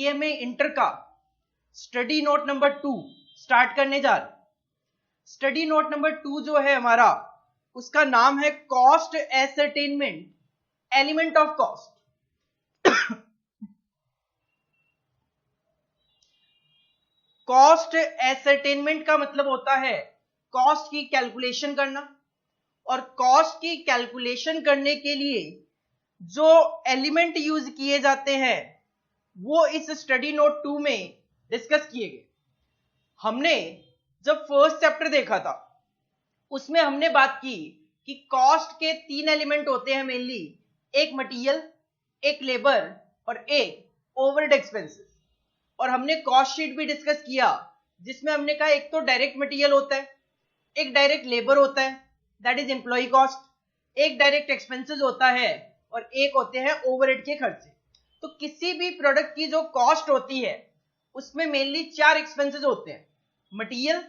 CMA inter का study note number 2 start करने जा रहे हैं। स्टडी नोट नंबर 2 जो है हमारा, उसका नाम है cost ascertainment, element of cost. Cost ascertainment का मतलब होता है कॉस्ट की कैलकुलेशन करना, और कॉस्ट की कैलकुलेशन करने के लिए जो एलिमेंट यूज किए जाते हैं वो इस स्टडी नोट 2 में डिस्कस किए गए। हमने जब फर्स्ट चैप्टर देखा था उसमें हमने बात की कि कॉस्ट के 3 एलिमेंट होते हैं मेनली, एक मटेरियल, एक लेबर और एक ओवरहेड एक्सपेंसेस। और हमने कॉस्ट शीट भी डिस्कस किया जिसमें हमने कहा एक तो डायरेक्ट मटेरियल होता है, एक डायरेक्ट लेबर होता है दैट इज एम्प्लॉय कॉस्ट, एक डायरेक्ट एक्सपेंसेस होता है और एक होते हैं ओवरहेड के खर्चे। तो किसी भी प्रोडक्ट की जो कॉस्ट होती है उसमें मेनली 4 एक्सपेंसेस होते हैं, material,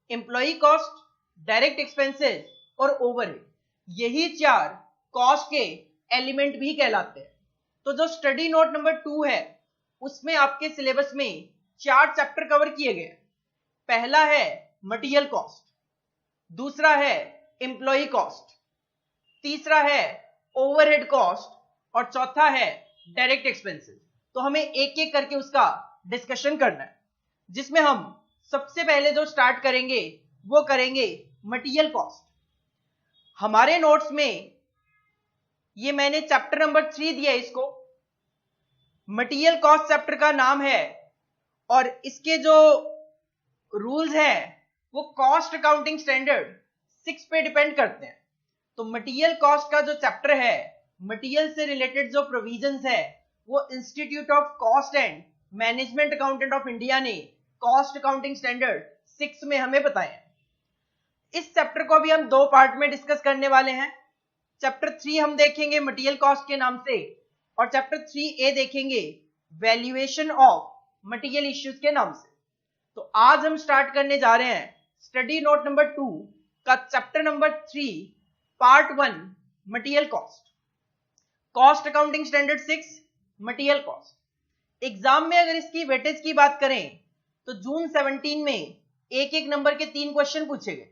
employ cost, direct expenses और ओवरहेड। यही 4 कॉस्ट के एलिमेंट भी कहलाते हैं। तो जो स्टडी नोट नंबर 2 है उसमें आपके सिलेबस में 4 चैप्टर कवर किए गए। पहला है मटेरियल कॉस्ट, दूसरा है एम्प्लॉय कॉस्ट, तीसरा है ओवरहेड कॉस्ट और चौथा है डायरेक्ट एक्सपेंसेस। तो हमें एक एक करके उसका डिस्कशन करना है, जिसमें हम सबसे पहले जो स्टार्ट करेंगे वो करेंगे मटेरियल कॉस्ट। हमारे नोट्स में ये मैंने चैप्टर नंबर 3 दिया है, इसको मटेरियल कॉस्ट चैप्टर का नाम है, और इसके जो रूल्स हैं वो कॉस्ट अकाउंटिंग स्टैंडर्ड 6 पे डिपेंड करते हैं। तो मटेरियल कॉस्ट का जो चैप्टर है, मटेरियल से रिलेटेड जो प्रोविजंस है वो institute of cost and management accountant of India ने कॉस्ट अकाउंटिंग स्टैंडर्ड 6 में हमें बताया। इस चैप्टर को भी हम 2 पार्ट में डिस्कस करने वाले हैं। चैप्टर 3 हम देखेंगे मटेरियल कॉस्ट के नाम से, और चैप्टर 3A देखेंगे वैल्यूएशन ऑफ मटेरियल इश्यूज के नाम से। तो आज हम स्टार्ट करने जा रहे हैं स्टडी नोट नंबर 2 का chapter number 3 part 1 material cost, cost accounting standard 6 material cost. Exam में अगर इसकी वेटेज की बात करें तो जून 17 में एक एक नंबर के 3 क्वेश्चन पूछे गए।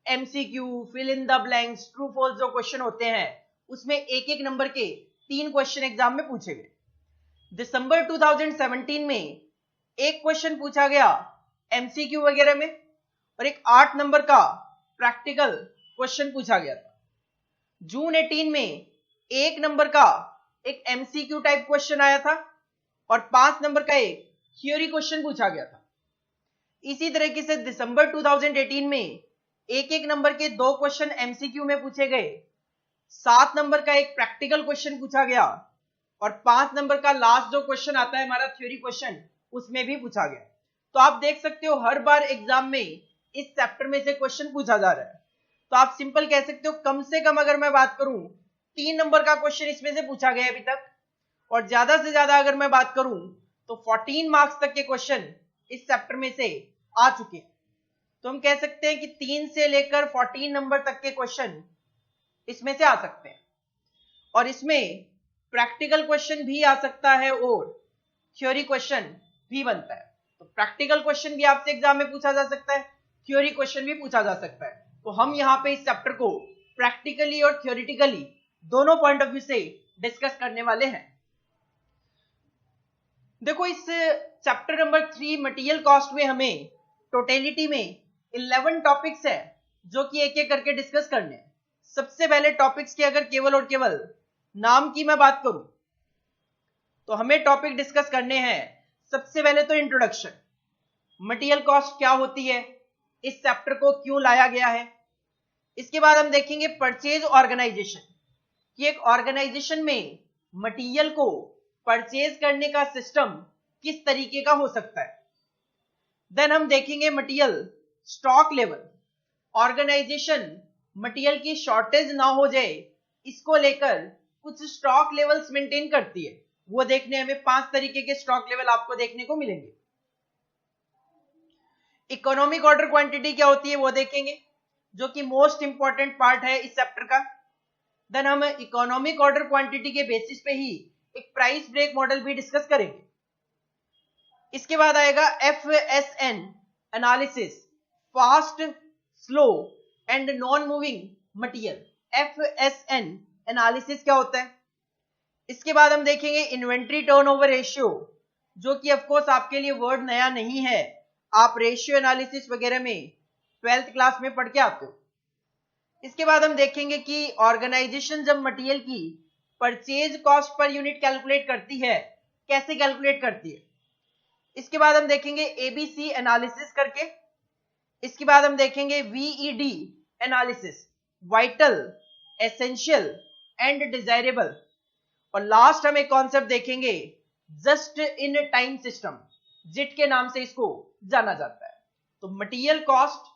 MCQ, fill in the blanks, true false जो क्वेश्चन होते हैं उसमें एक एक नंबर के 3 क्वेश्चन एग्जाम में पूछे गए। दिसंबर 2017 में एक क्वेश्चन पूछा गया एमसीक्यू वगैरह में, और एक 8 नंबर का प्रैक्टिकल क्वेश्चन पूछा गया था। जून 18 में 1 नंबर का एक एमसीक्यू टाइप क्वेश्चन आया था और 5 नंबर का एक थ्योरी क्वेश्चन पूछा गया था। इसी तरीके से दिसंबर 2018 में एक एक नंबर के 2 क्वेश्चन एमसीक्यू में पूछे गए, 7 नंबर का एक प्रैक्टिकल क्वेश्चन पूछा गया और 5 नंबर का लास्ट जो क्वेश्चन आता है हमारा थ्योरी क्वेश्चन, उसमें भी पूछा गया। तो आप देख सकते हो हर बार एग्जाम में इस चैप्टर में से क्वेश्चन पूछा जा रहा है। तो आप सिंपल कह सकते हो कम से कम अगर मैं बात करूं 3 नंबर का क्वेश्चन इसमें से पूछा गया अभी तक, और ज्यादा से ज्यादा अगर मैं बात करूं तो 14 मार्क्स तक के क्वेश्चन इस चैप्टर में से आ चुके हैं। तो हम कह सकते हैं कि 3 से लेकर 14 नंबर तक के क्वेश्चन इसमें से आ सकते हैं, और इसमें प्रैक्टिकल क्वेश्चन भी आ सकता है और थ्योरी क्वेश्चन भी बनता है। तो प्रैक्टिकल क्वेश्चन भी आपसे एग्जाम में पूछा जा सकता है, थ्योरी क्वेश्चन भी पूछा जा सकता है। तो हम यहाँ पे इस चैप्टर को प्रैक्टिकली और थ्योरेटिकली दोनों पॉइंट ऑफ व्यू से डिस्कस करने वाले हैं। देखो इस चैप्टर नंबर 3 मटेरियल कॉस्ट में हमें टोटलिटी में 11 टॉपिक्स है जो कि एक एक करके डिस्कस करने हैं। सबसे पहले टॉपिक्स की अगर केवल और केवल नाम की मैं बात करूं तो हमें टॉपिक डिस्कस करने हैं। सबसे पहले तो इंट्रोडक्शन, मटेरियल कॉस्ट क्या होती है, इस चैप्टर को क्यों लाया गया है। इसके बाद हम देखेंगे परचेज ऑर्गेनाइजेशन, कि एक ऑर्गेनाइजेशन में मटेरियल को परचेज करने का सिस्टम किस तरीके का हो सकता है। देन हम देखेंगे material stock level, organisation material की शॉर्टेज ना हो जाए इसको लेकर कुछ स्टॉक लेवल्स मेंटेन करती है, वो देखने हमें 5 तरीके के स्टॉक लेवल आपको देखने को मिलेंगे। इकोनॉमिक ऑर्डर क्वांटिटी क्या होती है वो देखेंगे, जो कि मोस्ट इंपॉर्टेंट पार्ट है इस चैप्टर का। देन हम इकोनॉमिक ऑर्डर क्वांटिटी के बेसिस पे ही एक प्राइस ब्रेक मॉडल भी डिस्कस करेंगे। इसके बाद आएगा FSN analysis, fast, slow and non moving material. FSN analysis क्या होता है? इसके बाद हम देखेंगे इन्वेंट्री टर्नओवर रेशियो, जो कि ऑफ कोर्स आपके लिए वर्ड नया नहीं है, आप रेशियो एनालिसिस वगैरह में 12th क्लास में पढ़ के आते हो। इसके बाद हम देखेंगे कि ऑर्गेनाइजेशन जब मटेरियल की purchase cost per unit calculate करती है, कैसे कैलकुलेट करती है। इसके बाद हम देखेंगे ABC एनालिसिस करके। इसके बाद हम देखेंगे VED analysis, vital, essential and desirable. और लास्ट हम एक कॉन्सेप्ट देखेंगे जस्ट इन टाइम सिस्टम, जिट के नाम से इसको जाना जाता है। तो मटेरियल कॉस्ट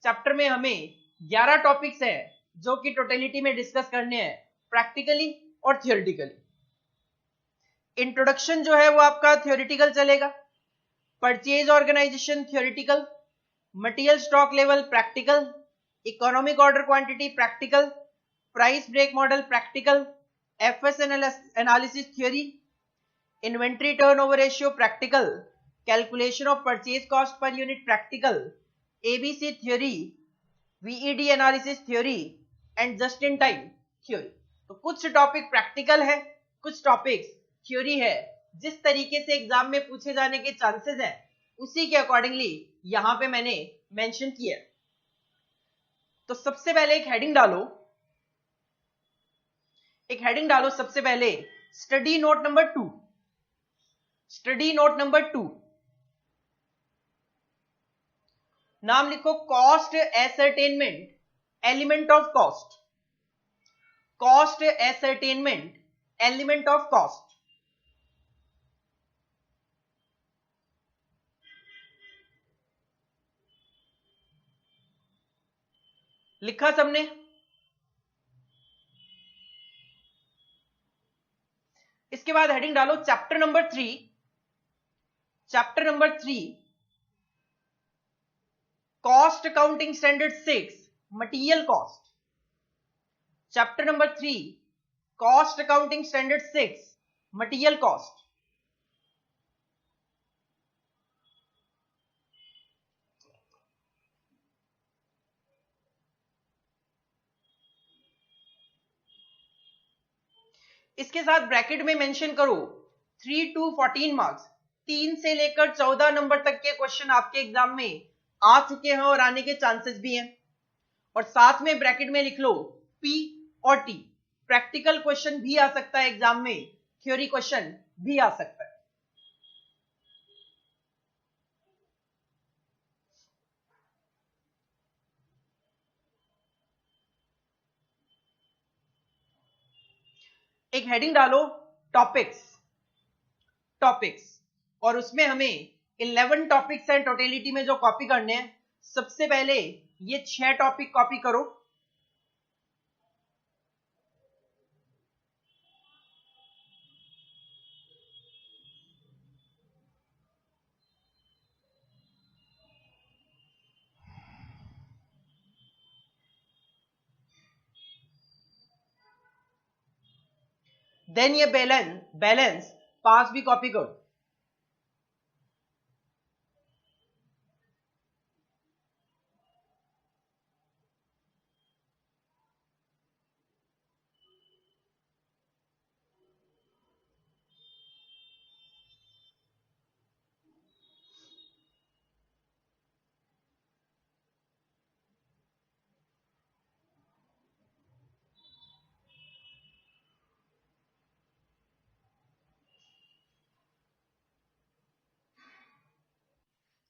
चैप्टर में हमें 11 टॉपिक्स हैं जो कि टोटलिटी में डिस्कस करने हैं, प्रैक्टिकली और थियोरेटिकली। इंट्रोडक्शन जो है वो आपका थियोरेटिकल चलेगा, purchase organisation theoretical, material stock level practical, economic order quantity practical, price break model practical, FSN analysis theory, inventory turnover ratio practical, calculation of purchase cost per unit practical, ABC theory, VED analysis theory and just in time theory. तो कुछ topic practical है, कुछ topics theory है। जिस तरीके से exam में पूछे जाने के चांसेस हैं उसी के अकॉर्डिंगली यहां पे मैंने मेंशन किया। तो सबसे पहले एक हेडिंग डालो, सबसे पहले study note number 2। Study note number 2 नाम लिखो, cost ascertainment element of cost. Cost ascertainment element of cost. लिखा सबने? इसके बाद हेडिंग डालो chapter number 3। Chapter number 3 cost accounting standard 6 material cost. Chapter number 3 cost accounting standard 6 material cost. इसके साथ bracket में मेंशन करो 3 to 14 मार्क्स, 3 से लेकर 14 नंबर तक के क्वेश्चन आपके एग्जाम में आ चुके हैं और आने के चांसेस भी हैं। और साथ में ब्रैकेट में लिख लो P और T, प्रैक्टिकल क्वेश्चन भी आ सकता है एग्जाम में, थ्योरी क्वेश्चन भी आ सकता है। एक हेडिंग डालो टॉपिक्स और उसमें हमें 11 टॉपिक्स हैं टोटलिटी में जो कॉपी करने हैं। सबसे पहले ये 6 टॉपिक कॉपी करो। देन ये बैलेंस 5 भी कॉपी करो।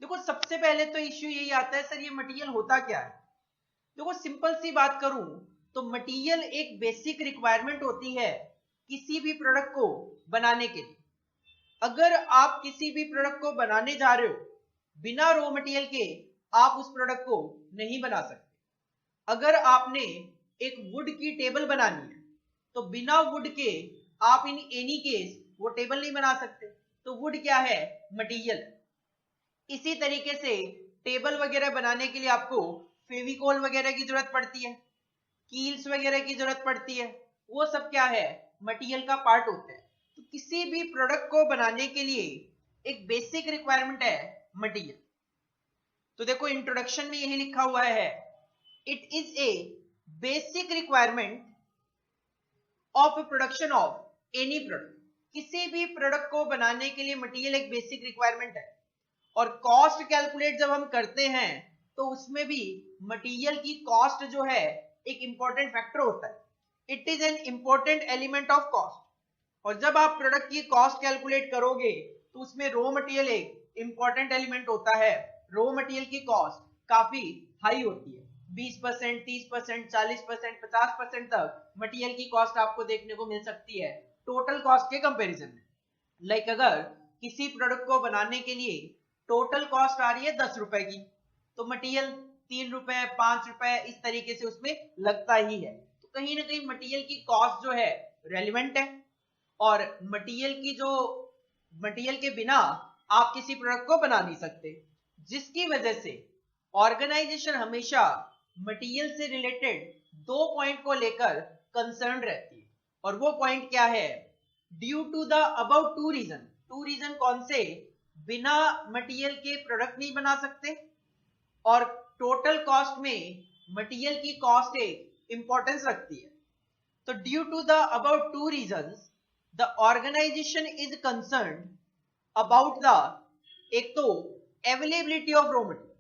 देखो सबसे पहले तो इश्यू यही आता है, सर ये मटेरियल होता क्या है। देखो सिंपल सी बात करूं तो मटेरियल एक बेसिक रिक्वायरमेंट होती है किसी भी प्रोडक्ट को बनाने के लिए। अगर आप किसी भी प्रोडक्ट को बनाने जा रहे हो, बिना रॉ मटेरियल के आप उस प्रोडक्ट को नहीं बना सकते। अगर आपने एक वुड की टेबल बनानी है तो बिना वुड के आप इन एनी केस वो टेबल नहीं बना सकते। तो वुड क्या है? मटेरियल। इसी तरीके से टेबल वगैरह बनाने के लिए आपको फेविकोल वगैरह की जरूरत पड़ती है, कील्स वगैरह की जरूरत पड़ती है, वो सब क्या है? मटेरियल का पार्ट होता है। तो किसी भी प्रोडक्ट को बनाने के लिए एक बेसिक रिक्वायरमेंट है मटेरियल। तो देखो इंट्रोडक्शन में यही लिखा हुआ है, it is a basic requirement of production of any product. किसी भी प्रोडक्ट को बनाने के लिए मटेरियल एक बेसिक रिक्वायरमेंट है। और कॉस्ट कैलकुलेट जब हम करते हैं तो उसमें भी मटेरियल की कॉस्ट जो है एक इंपॉर्टेंट फैक्टर होता है। It is an important element of cost. और जब आप प्रोडक्ट की कॉस्ट कैलकुलेट करोगे तो उसमें रॉ मटेरियल एक इंपॉर्टेंट एलिमेंट होता है। रॉ मटेरियल की कॉस्ट काफी हाई होती है, 20%, 30%, 40%, 50% तक मटेरियल की कॉस्ट आपको देखने को मिल सकती है टोटल कॉस्ट के कंपैरिजन में। लाइक अगर किसी प्रोडक्ट को बनाने के लिए टोटल कॉस्ट आ रही है 10 रुपए की, तो मटेरियल 3 रुपए 5 रुपए इस तरीके से उसमें लगता ही है। तो कहीं ना कहीं मटेरियल की कॉस्ट जो है रेलिवेंट है। और मटेरियल के बिना आप किसी प्रोडक्ट को बना नहीं सकते, जिसकी वजह से ऑर्गेनाइजेशन हमेशा मटेरियल से रिलेटेड 2 पॉइंट को लेकर कंसर्न रहती है। और वो पॉइंट क्या है? Due to the above 2 reason कौन से? बिना मटेरियल के प्रोडक्ट नहीं बना सकते, और टोटल कॉस्ट में मटेरियल की कॉस्ट एक इंपॉर्टेंस रखती है। तो due to the above 2 reasons the organisation is concern about the, एक तो अवेलेबिलिटी ऑफ रॉ मटेरियल।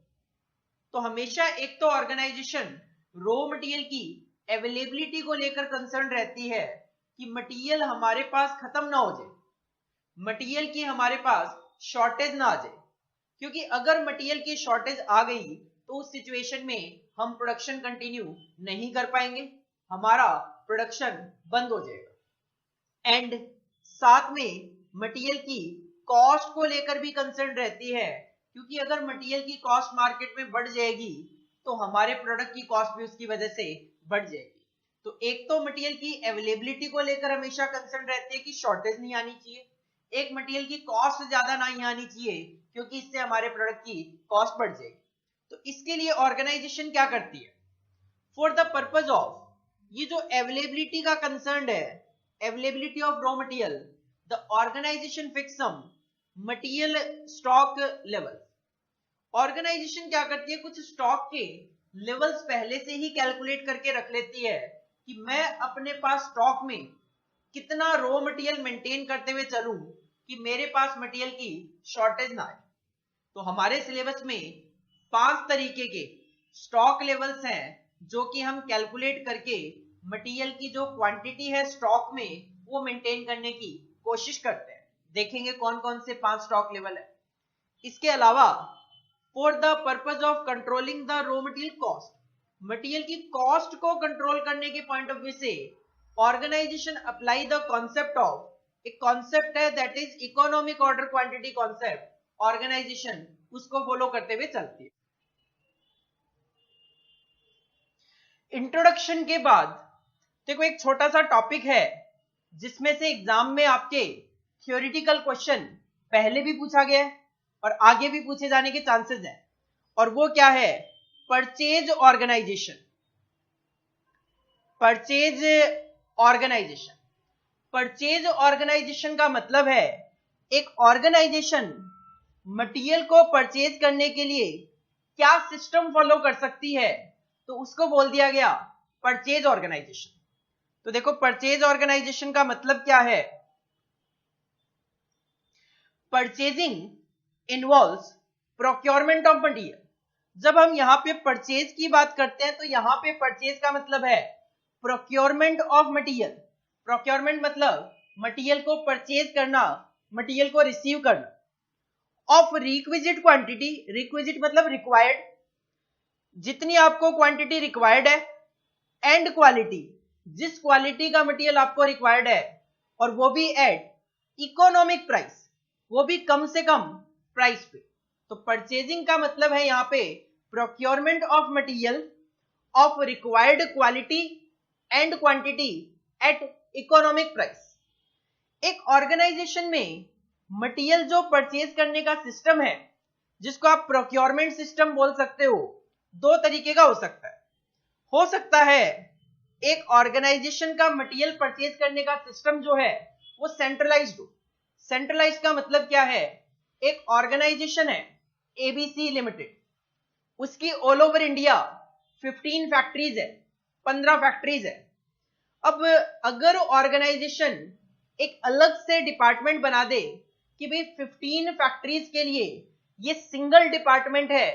तो हमेशा एक तो ऑर्गेनाइजेशन रॉ मटेरियल की अवेलेबिलिटी को लेकर कंसर्न रहती है कि मटेरियल हमारे पास खत्म ना हो जाए, मटेरियल की हमारे पास शॉर्टेज ना आ जाए। क्योंकि अगर मटेरियल की शॉर्टेज आ गई तो उस सिचुएशन में हम प्रोडक्शन कंटिन्यू नहीं कर पाएंगे, हमारा प्रोडक्शन बंद हो जाएगा। एंड साथ में मटेरियल की कॉस्ट को लेकर भी कंसर्न रहती है, क्योंकि अगर मटेरियल की कॉस्ट मार्केट में बढ़ जाएगी तो हमारे प्रोडक्ट की कॉस्ट भी उसकी वजह से बढ़ जाएगी। तो एक तो मटेरियल की अवेलेबिलिटी को लेकर हमेशा कंसर्न रहती है कि शॉर्टेज नहीं आनी चाहिए, एक मटेरियल की कॉस्ट ज्यादा नहीं आनी चाहिए क्योंकि इससे हमारे प्रोडक्ट की कॉस्ट बढ़ जाएगी। तो इसके लिए ऑर्गेनाइजेशन क्या करती है? फॉर द पर्पज ऑफ ये जो अवेलेबिलिटी का कंसर्न है, availability of raw material, the organisation fix some material stock level. Organisation क्या करती है? कुछ स्टॉक के लेवल्स पहले से ही कैलकुलेट करके रख लेती है कि मैं अपने पास स्टॉक में कितना रॉ मटेरियल मेंटेन करते हुए चलूं कि मेरे पास मटेरियल की शॉर्टेज ना आए। तो हमारे सिलेबस में 5 तरीके के स्टॉक लेवल्स हैं जो कि हम कैलकुलेट करके मटेरियल की जो क्वांटिटी है स्टॉक में वो मेंटेन करने की कोशिश करते हैं। देखेंगे कौन कौन से 5 स्टॉक लेवल है। इसके अलावा for the purpose of controlling the raw material cost, material की कॉस्ट को कंट्रोल करने के पॉइंट ऑफ व्यू से organisation apply the concept of, एक कॉन्सेप्ट है that is economic order quantity concept. Organisation उसको फॉलो करते हुए चलती है। इंट्रोडक्शन के बाद देखो एक छोटा सा टॉपिक है जिसमें से एग्जाम में आपके थ्योरेटिकल क्वेश्चन पहले भी पूछा गया है और आगे भी पूछे जाने के चांसेस हैं, और वो क्या है? Purchase organisation. Purchase organisation, purchase organisation का मतलब है एक ऑर्गेनाइजेशन मटेरियल को परचेज करने के लिए क्या सिस्टम फॉलो कर सकती है, तो उसको बोल दिया गया परचेज ऑर्गेनाइजेशन। तो देखो परचेज ऑर्गेनाइजेशन का मतलब क्या है? Purchasing involves procurement of material. जब हम यहां पे परचेज की बात करते हैं तो यहां पे परचेज का मतलब है प्रोक्योरमेंट ऑफ मटेरियल। प्रोक्योरमेंट मतलब मटेरियल को परचेज करना, मटेरियल को रिसीव करना। ऑफ रिक्विजिट क्वांटिटी, रिक्विजिट मतलब रिक्वायर्ड, जितनी आपको क्वांटिटी रिक्वायर्ड है, एंड क्वालिटी, जिस क्वालिटी का मटेरियल आपको रिक्वायर्ड है, और वो भी एट इकोनॉमिक प्राइस, वो भी कम से कम प्राइस पे। तो परचेजिंग का मतलब है यहां पे procurement of material of required quality and quantity at economic price. एक ऑर्गेनाइजेशन में मटेरियल जो परचेज करने का सिस्टम है, जिसको आप प्रोक्योरमेंट सिस्टम बोल सकते हो, 2 तरीके का हो सकता है एक ऑर्गेनाइजेशन का मटेरियल परचेज करने का सिस्टम जो है वो सेंट्रलाइज्ड हो। सेंट्रलाइज्ड का मतलब क्या है? एक ऑर्गेनाइजेशन है एबीसी लिमिटेड, उसकी ऑल ओवर इंडिया 15 फैक्ट्रीज है, 15 फैक्ट्रीज है। अब अगर ऑर्गेनाइजेशन एक अलग से डिपार्टमेंट बना दे कि भाई 15 फैक्ट्रीज के लिए ये सिंगल डिपार्टमेंट है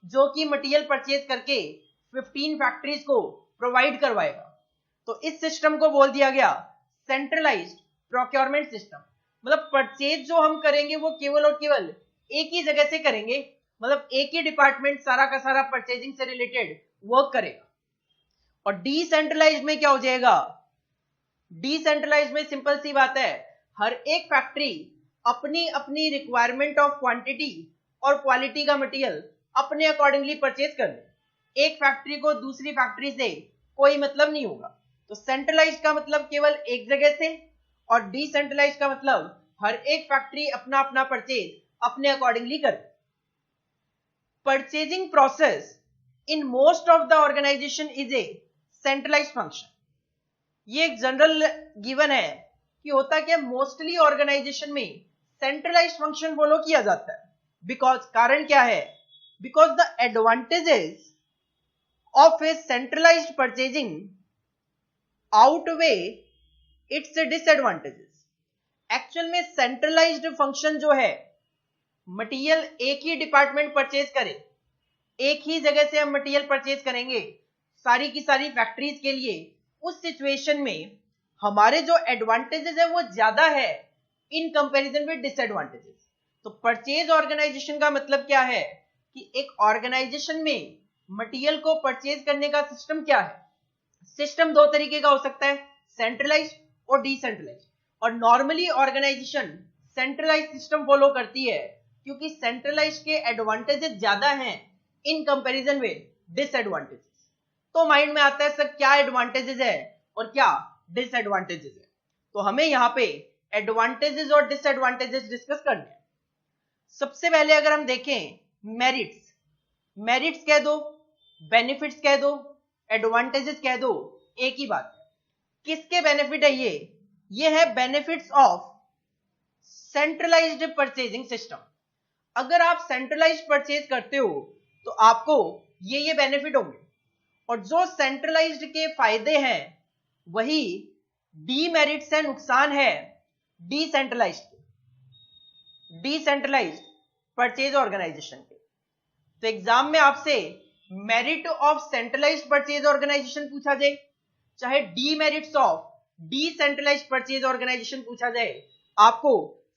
जो कि मटेरियल परचेज करके 15 फैक्ट्रीज को प्रोवाइड करवाएगा, तो इस सिस्टम को बोल दिया गया सेंट्रलाइज्ड प्रोक्योरमेंट सिस्टम। मतलब परचेज जो हम करेंगे वो केवल और केवल एक ही जगह से करेंगे, मतलब एक ही डिपार्टमेंट सारा का सारा परचेजिंग से रिलेटेड वर्क करेगा। और डिसेंट्रलाइज्ड में क्या हो जाएगा, डिसेंट्रलाइज्ड में सिंपल सी बात है, हर एक फैक्ट्री अपनी अपनी रिक्वायरमेंट ऑफ क्वांटिटी और क्वालिटी का मटेरियल अपने अकॉर्डिंगली परचेज कर ले, एक फैक्ट्री को दूसरी फैक्ट्री से कोई मतलब नहीं होगा। तो सेंट्रलाइज्ड का मतलब केवल एक जगह से, और डिसेंट्रलाइज्ड का मतलब हर एक फैक्ट्री अपना अपना परचेज अपने अकॉर्डिंगली करे। Purchasing process in most of the organisation is a centralised function. ये एक जनरल गिवन है कि होता क्या, मोस्टली ऑर्गेनाइजेशन में सेंट्रलाइज्ड फंक्शन फॉलो किया जाता है। बिकॉज कारण क्या है, because the advantages of a centralised purchasing outweigh its disadvantages. Actual में सेंट्रलाइज्ड फंक्शन जो है, मटेरियल एक ही डिपार्टमेंट परचेज करे, एक ही जगह से हम मटेरियल परचेज करेंगे सारी की सारी फैक्ट्रीज के लिए, उस सिचुएशन में हमारे जो एडवांटेजेस है वो ज्यादा है इन कंपैरिजन विद डिसएडवांटेजेस। तो परचेज ऑर्गेनाइजेशन का मतलब क्या है कि एक ऑर्गेनाइजेशन में मटेरियल को परचेज करने का सिस्टम क्या है। सिस्टम दो तरीके का हो सकता है, सेंट्रलाइज्ड और डिसेंट्रलाइज्ड। और normally organisation centralised system follow करती है क्योंकि सेंट्रलाइज्ड के एडवांटेजेस ज्यादा हैं इन कंपैरिजन विद डिसएडवांटेजेस। तो माइंड में आता है सर क्या एडवांटेजेस है और क्या डिसएडवांटेजेस है, तो हमें यहाँ पे एडवांटेजेस और डिसएडवांटेजेस डिस्कस करने हैं। सबसे पहले अगर हम देखें मेरिट्स, मेरिट्स कह दो, बेनिफिट्स कह दो, एडवांटेजेस कह दो, एक ही बात है। किसके बेनिफिट है ये है benefits of centralised purchasing system. अगर आप सेंट्रलाइज्ड परचेज करते हो तो आपको ये बेनिफिट होंगे, और जो सेंट्रलाइज्ड के फायदे हैं वही डीमेरिट्स है, नुकसान है डिसेंट्रलाइज्ड परचेज ऑर्गेनाइजेशन के। तो एग्जाम में आपसे merit of centralised purchase organisation पूछा जाए, चाहे demerits of decentralised purchase organisation पूछा जाए, आपको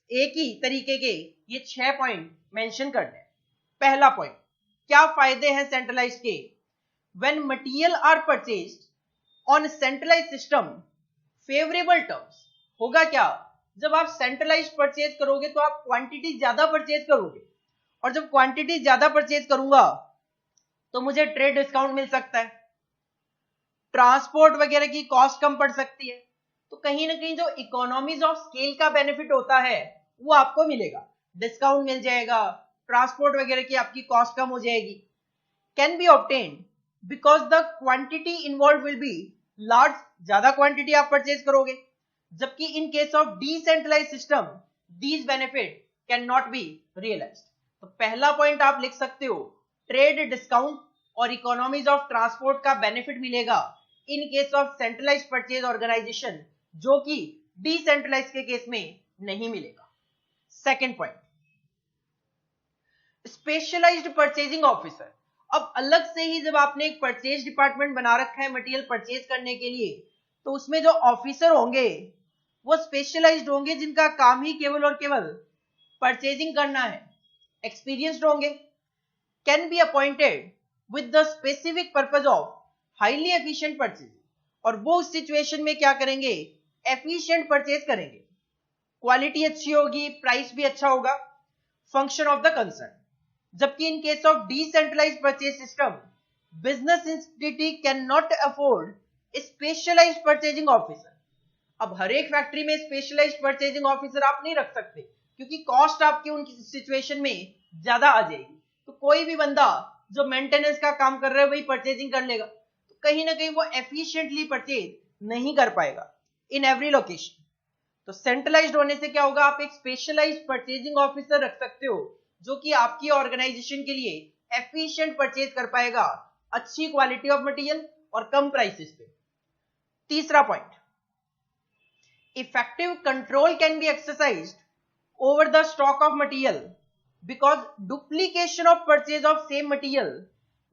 एक ही तरीके के ये 6 पॉइंट मेंशन करने हैं। पहला पॉइंट, क्या फायदे हैं सेंट्रलाइज्ड के। When material are purchased on centralized system, favorable terms, होगा क्या, जब आप सेंट्रलाइज्ड परचेज करोगे तो आप क्वांटिटी ज्यादा परचेज करोगे, और जब क्वांटिटी ज्यादा परचेज करूंगा तो मुझे ट्रेड डिस्काउंट मिल सकता है, ट्रांसपोर्ट वगैरह की कॉस्ट कम पड़ सकती है, तो कहीं ना कहीं जो इकोनॉमीज ऑफ स्केल का बेनिफिट होता है वो आपको मिलेगा, डिस्काउंट मिल जाएगा, ट्रांसपोर्ट वगैरह की आपकी कॉस्ट कम हो जाएगी। Can be obtained because the quantity involve will be large, ज्यादा क्वांटिटी आप परचेज करोगे, जबकि in case of decentralised system these benefit can not be realised. तो पहला पॉइंट आप लिख सकते हो, ट्रेड डिस्काउंट और इकोनॉमीज ऑफ ट्रांसपोर्ट का बेनिफिट मिलेगा in case of centralised purchase organisation, जो कि डिसेंट्रलाइज्ड के केस में नहीं मिलेगा। Second point, specialised purchasing officer. अब अलग से ही जब आपने एक परचेज डिपार्टमेंट बना रखा है मटेरियल परचेज करने के लिए, तो उसमें जो ऑफिसर होंगे वो स्पेशलाइज्ड होंगे, जिनका काम ही केवल और केवल परचेजिंग करना है, एक्सपीरियंस्ड होंगे। Can be appointed with the specific purpose of highly efficient purchase, और वो उस सिचुएशन में क्या करेंगे, एफिशिएंट परचेज करेंगे, क्वालिटी अच्छी होगी, प्राइस भी अच्छा होगा, फंक्शन ऑफ द कंसर्न। जबकि in case of decentralised purchase system, business entity can not afford specialised purchasing officer. अब हर एक फैक्ट्री में स्पेशलाइज्ड परचेजिंग ऑफिसर आप नहीं रख सकते, क्योंकि कॉस्ट आपकी उनकी सिचुएशन में ज्यादा आ जाएगी। तो कोई भी बंदा जो मेंटेनेंस का काम कर रहा है वही परचेजिंग कर लेगा, तो कहीं ना कहीं वो एफिशिएंटली परचेज नहीं कर पाएगा इन एवरी लोकेशन। तो सेंट्रलाइज्ड होने से क्या होगा, आप एक स्पेशलाइज्ड परचेजिंग ऑफिसर रख सकते हो जो कि आपकी ऑर्गेनाइजेशन के लिए एफिशिएंट परचेज कर पाएगा, अच्छी क्वालिटी ऑफ मटेरियल और कम प्राइसेस पे। तीसरा point, effective control can be exercised over the stock of material because duplication of purchase of same material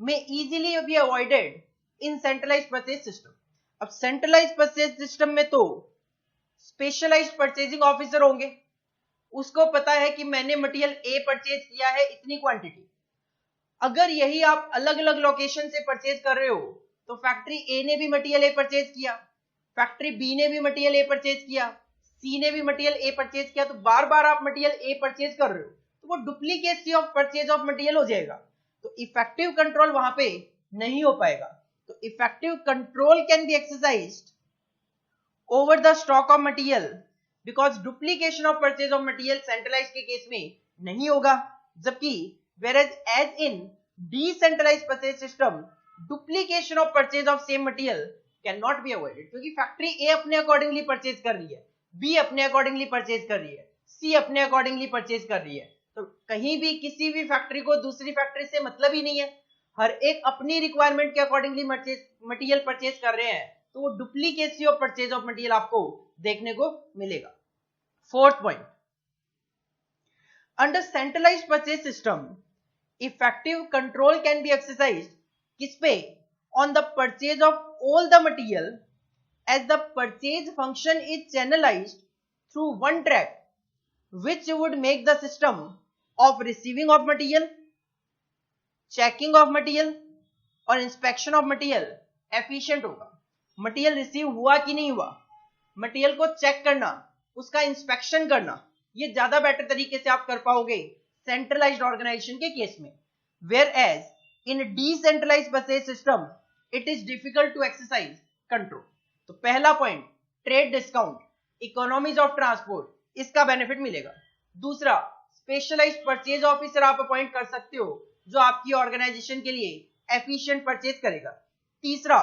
may easily be avoided in centralized purchase system. अब centralized purchase system में तो specialized purchasing officer होंगे, उसको पता है कि मैंने material A purchase किया है इतनी क्वांटिटी। अगर यही आप अलग अलग लोकेशन से परचेज कर रहे हो तो फैक्ट्री A ने भी मटेरियल A परचेज किया, फैक्ट्री B ने भी मटेरियल A परचेज किया, सी ने भी मटेरियल ए परचेज किया, तो बार बार आप मटेरियल ए परचेज कर रहे हो तो वो duplicacy of purchase of material हो जाएगा, तो इफेक्टिव कंट्रोल वहां पे नहीं हो पाएगा। तो effective control can be exercised over the stock of material because duplication of purchase of material centralise के केस में नहीं होगा, जबकि whereas as in decentralised purchase system duplication of purchase of same material can not be avoided, क्योंकि factory A अपने accordingly purchase कर रही है, बी अपने अकॉर्डिंगली परचेज कर रही है, सी अपने अकॉर्डिंगली परचेज कर रही है, तो कहीं भी किसी भी फैक्ट्री को दूसरी फैक्ट्री से मतलब ही नहीं है, हर एक अपनी रिक्वायरमेंट के अकॉर्डिंगली मटेरियल परचेज कर रहे हैं, तो वो duplicacy of purchase of material आपको देखने को मिलेगा। Fourth point, under centralised purchase system effective control can be exercised किस पे, on the purchase of all the material as the purchase function is channelized through one track, which would make the system of receiving of material, checking of material और inspection of material efficient होगा। Material receive हुआ कि नहीं हुआ, material को check करना, उसका inspection करना, ये ज्यादा बेटर तरीके से आप कर पाओगे सेंट्रलाइज्ड ऑर्गेनाइजेशन के केस में। Whereas in decentralised purchase system it is difficult to exercise control. तो पहला point, trade discount, economies of transport, इसका बेनिफिट मिलेगा। दूसरा, स्पेशलाइज्ड परचेज ऑफिसर आप अपॉइंट कर सकते हो जो आपकी ऑर्गेनाइजेशन के लिए एफिशिएंट परचेज करेगा। तीसरा,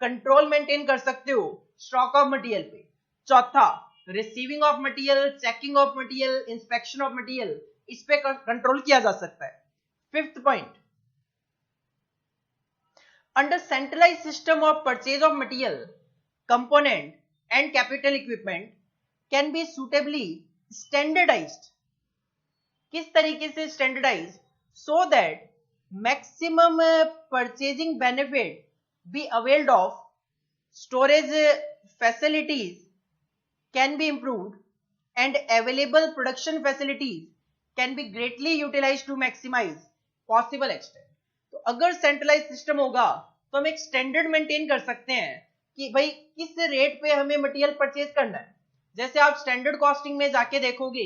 कंट्रोल मेंटेन कर सकते हो स्टॉक ऑफ मटेरियल पे। चौथा, receiving of material, checking of material, inspection of material, इस पे कंट्रोल किया जा सकता है। Fifth point, under centralised system of purchase of material, component and capital equipment can be suitably standardized। किस तरीके से standardized, so that maximum purchasing benefit be availed of, storage facilities can be improved and available production facilities can be greatly utilized to maximize possible extent। तो अगर centralized system होगा तो हम एक standard maintain कर सकते हैं कि भाई किस रेट पे हमें मटेरियल परचेज करना है। जैसे आप स्टैंडर्ड कॉस्टिंग में जाके देखोगे,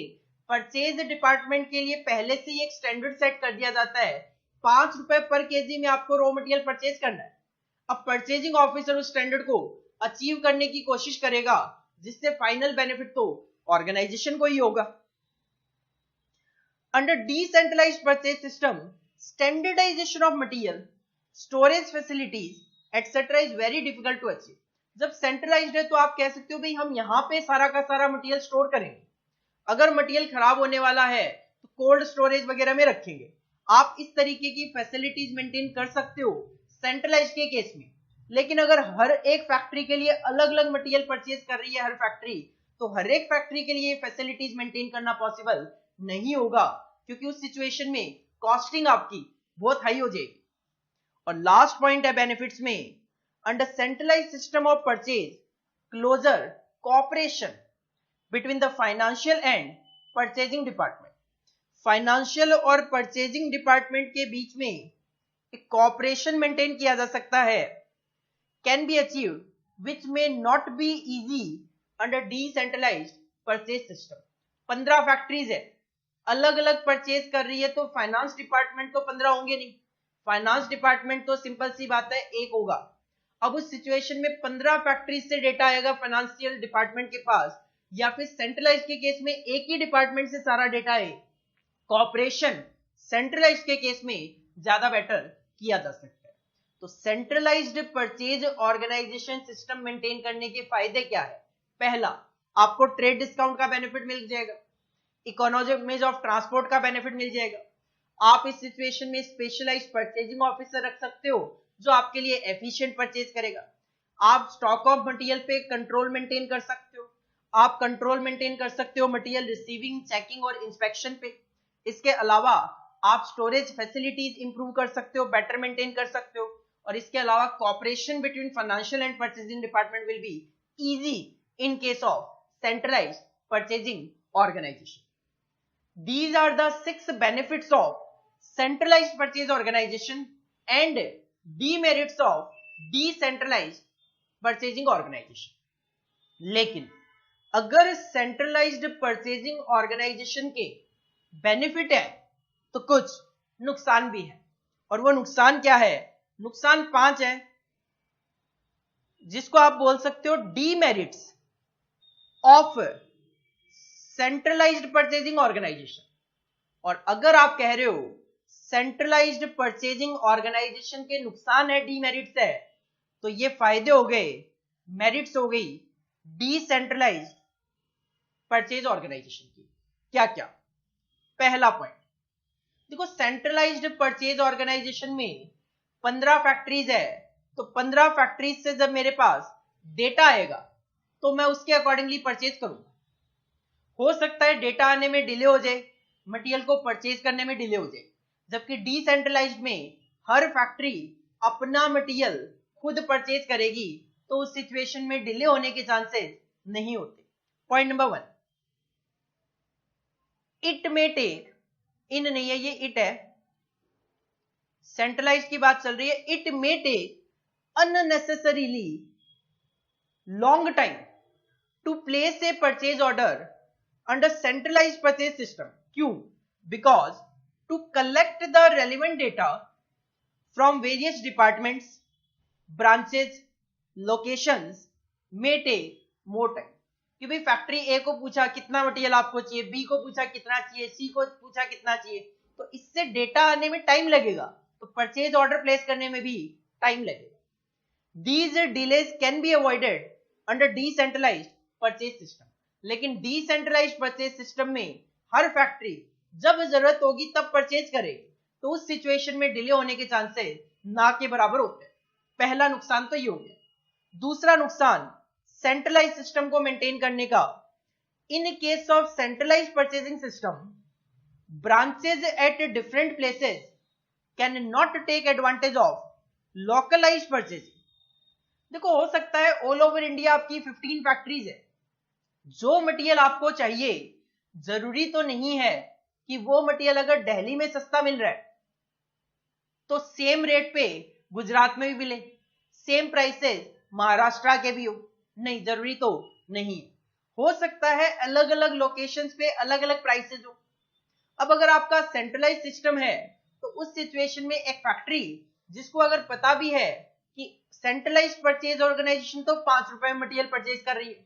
परचेज डिपार्टमेंट के लिए पहले से ही एक स्टैंडर्ड सेट कर दिया जाता है, 5 रुपए पर केजी में आपको रॉ मटेरियल परचेज करना है। अब परचेजिंग ऑफिसर उस स्टैंडर्ड को अचीव करने की कोशिश करेगा, जिससे फाइनल बेनिफिट तो ऑर्गेनाइजेशन को ही होगा। Under decentralised purchase system, standardisation of material, storage facilities etcetera is very difficult to achieve. जब सेंट्रलाइज्ड है तो आप कह सकते हो भाई हम यहां पे सारा का सारा मटेरियल स्टोर करेंगे, अगर मटेरियल खराब होने वाला है तो कोल्ड स्टोरेज वगैरह में रखेंगे। आप इस तरीके की फैसिलिटीज मेंटेन कर सकते हो सेंट्रलाइज्ड के केस में, लेकिन अगर हर एक फैक्ट्री के लिए अलग अलग मटेरियल परचेज कर रही है हर फैक्ट्री, तो हर एक फैक्ट्री के लिए फैसिलिटीज मेंटेन करना पॉसिबल नहीं होगा, क्योंकि उस सिचुएशन में कॉस्टिंग आपकी बहुत हाई हो जाएगी। और लास्ट पॉइंट है बेनिफिट्स में, under centralised system of purchase, closer cooperation between the financial and purchasing department. Financial और परचेजिंग डिपार्टमेंट के बीच में एक कोऑपरेशन मेंटेन किया जा सकता है, can be achieved which may not be easy under decentralised purchase system. 15 factories है, अलग अलग परचेज कर रही है, तो फाइनेंस डिपार्टमेंट तो 15 होंगे नहीं, फाइनेंस डिपार्टमेंट तो सिंपल सी बात है एक होगा। अब उस सिचुएशन में 15 फैक्ट्री से डेटा आएगा फाइनेंशियल डिपार्टमेंट के पास, या फिर सेंट्रलाइज के केस में एक ही डिपार्टमेंट से सारा डेटा है। कोऑपरेशन सेंट्रलाइज के केस में ज्यादा बेटर किया जा सकता है। तो centralised purchase organisation system maintain करने के फायदे क्या है? पहला, आपको ट्रेड डिस्काउंट का बेनिफिट मिल जाएगा, इकोनॉमीज ऑफ ट्रांसपोर्ट का बेनिफिट मिल जाएगा। आप इस सिचुएशन में स्पेशलाइज्ड परचेजिंग ऑफिसर रख सकते हो जो आपके लिए एफिशिएंट परचेज करेगा। आप स्टॉक ऑफ मटेरियल पे कंट्रोल मेंटेन कर सकते हो, आप कंट्रोल मेंटेन कर सकते हो मटेरियल रिसीविंग, चेकिंग और इंस्पेक्शन पे। इसके अलावा आप स्टोरेज फैसिलिटीज इंप्रूव कर सकते हो, बेटर मेंटेन कर सकते हो, और इसके अलावा cooperation between financial and purchasing department will be easy in case of centralised purchasing organisation. These are the 6 benefits of centralized purchase organization and demerits of decentralized purchasing organization. लेकिन अगर centralised purchasing organisation के benefit है तो कुछ नुकसान भी है, और वो नुकसान क्या है? नुकसान 5 है, जिसको आप बोल सकते हो demerits of centralised purchasing organisation. और अगर आप कह रहे हो सेंट्रलाइज्ड परचेजिंग ऑर्गेनाइजेशन के नुकसान है, डीमेरिट्स है, तो ये फायदे हो गए, मेरिट्स हो गई डिसेंट्रलाइज्ड परचेज ऑर्गेनाइजेशन की। क्या क्या? पहला पॉइंट देखो, सेंट्रलाइज्ड परचेज ऑर्गेनाइजेशन में 15 फैक्ट्रीज है, तो 15 फैक्ट्रीज से जब मेरे पास डेटा आएगा तो मैं उसके अकॉर्डिंगली परचेज करूंगा। हो सकता है डेटा आने में डिले हो जाए, मटेरियल को परचेज करने में डिले हो जाए, जबकि डिसेंट्रलाइज्ड में हर फैक्ट्री अपना मटेरियल खुद परचेज करेगी, तो उस सिचुएशन में डिले होने के चांसेस नहीं होते। Point number 1, it may take, इन नहीं है, ये इट है, सेंट्रलाइज्ड की बात चल रही है। It may take unnecessarily long time to place a purchase order under centralized purchase system. क्यों? Because to collect the relevant data from various departments, branches, locations may take more time. कि भाई factory ए को पूछा कितना material आपको चाहिए, B को पूछा कितना चाहिए, सी को पूछा कितना चाहिए, तो इससे डेटा आने में टाइम लगेगा, तो परचेज ऑर्डर प्लेस करने में भी टाइम लगेगा। These delays can be avoided under decentralized purchase system. लेकिन डिसेंट्रलाइज्ड परचेज सिस्टम में हर फैक्ट्री जब जरूरत होगी तब परचेज करेगी, तो उस सिचुएशन में डिले होने के चांसेस ना के बराबर होते हैं। पहला नुकसान तो ये हो गया। दूसरा नुकसान सेंट्रलाइज सिस्टम को मेंटेन करने का। In case of centralised purchasing system, branches at different places can not take advantage of localised purchasing. देखो, हो सकता है ऑल ओवर इंडिया आपकी 15 फैक्ट्रीज है, जो मटेरियल आपको चाहिए जरूरी तो नहीं है कि वो मटेरियल अगर दिल्ली में सस्ता मिल रहा है तो सेम रेट पे गुजरात में भी मिले, सेम प्राइसेस महाराष्ट्र के भी हो, नहीं, जरूरी तो नहीं। हो सकता है अलग अलग लोकेशंस पे अलग अलग प्राइसेस हो। अब अगर आपका सेंट्रलाइज सिस्टम है तो उस सिचुएशन में एक फैक्ट्री जिसको अगर पता भी है कि सेंट्रलाइज परचेज ऑर्गेनाइजेशन तो 5 रुपए में मटेरियल परचेज कर रही है,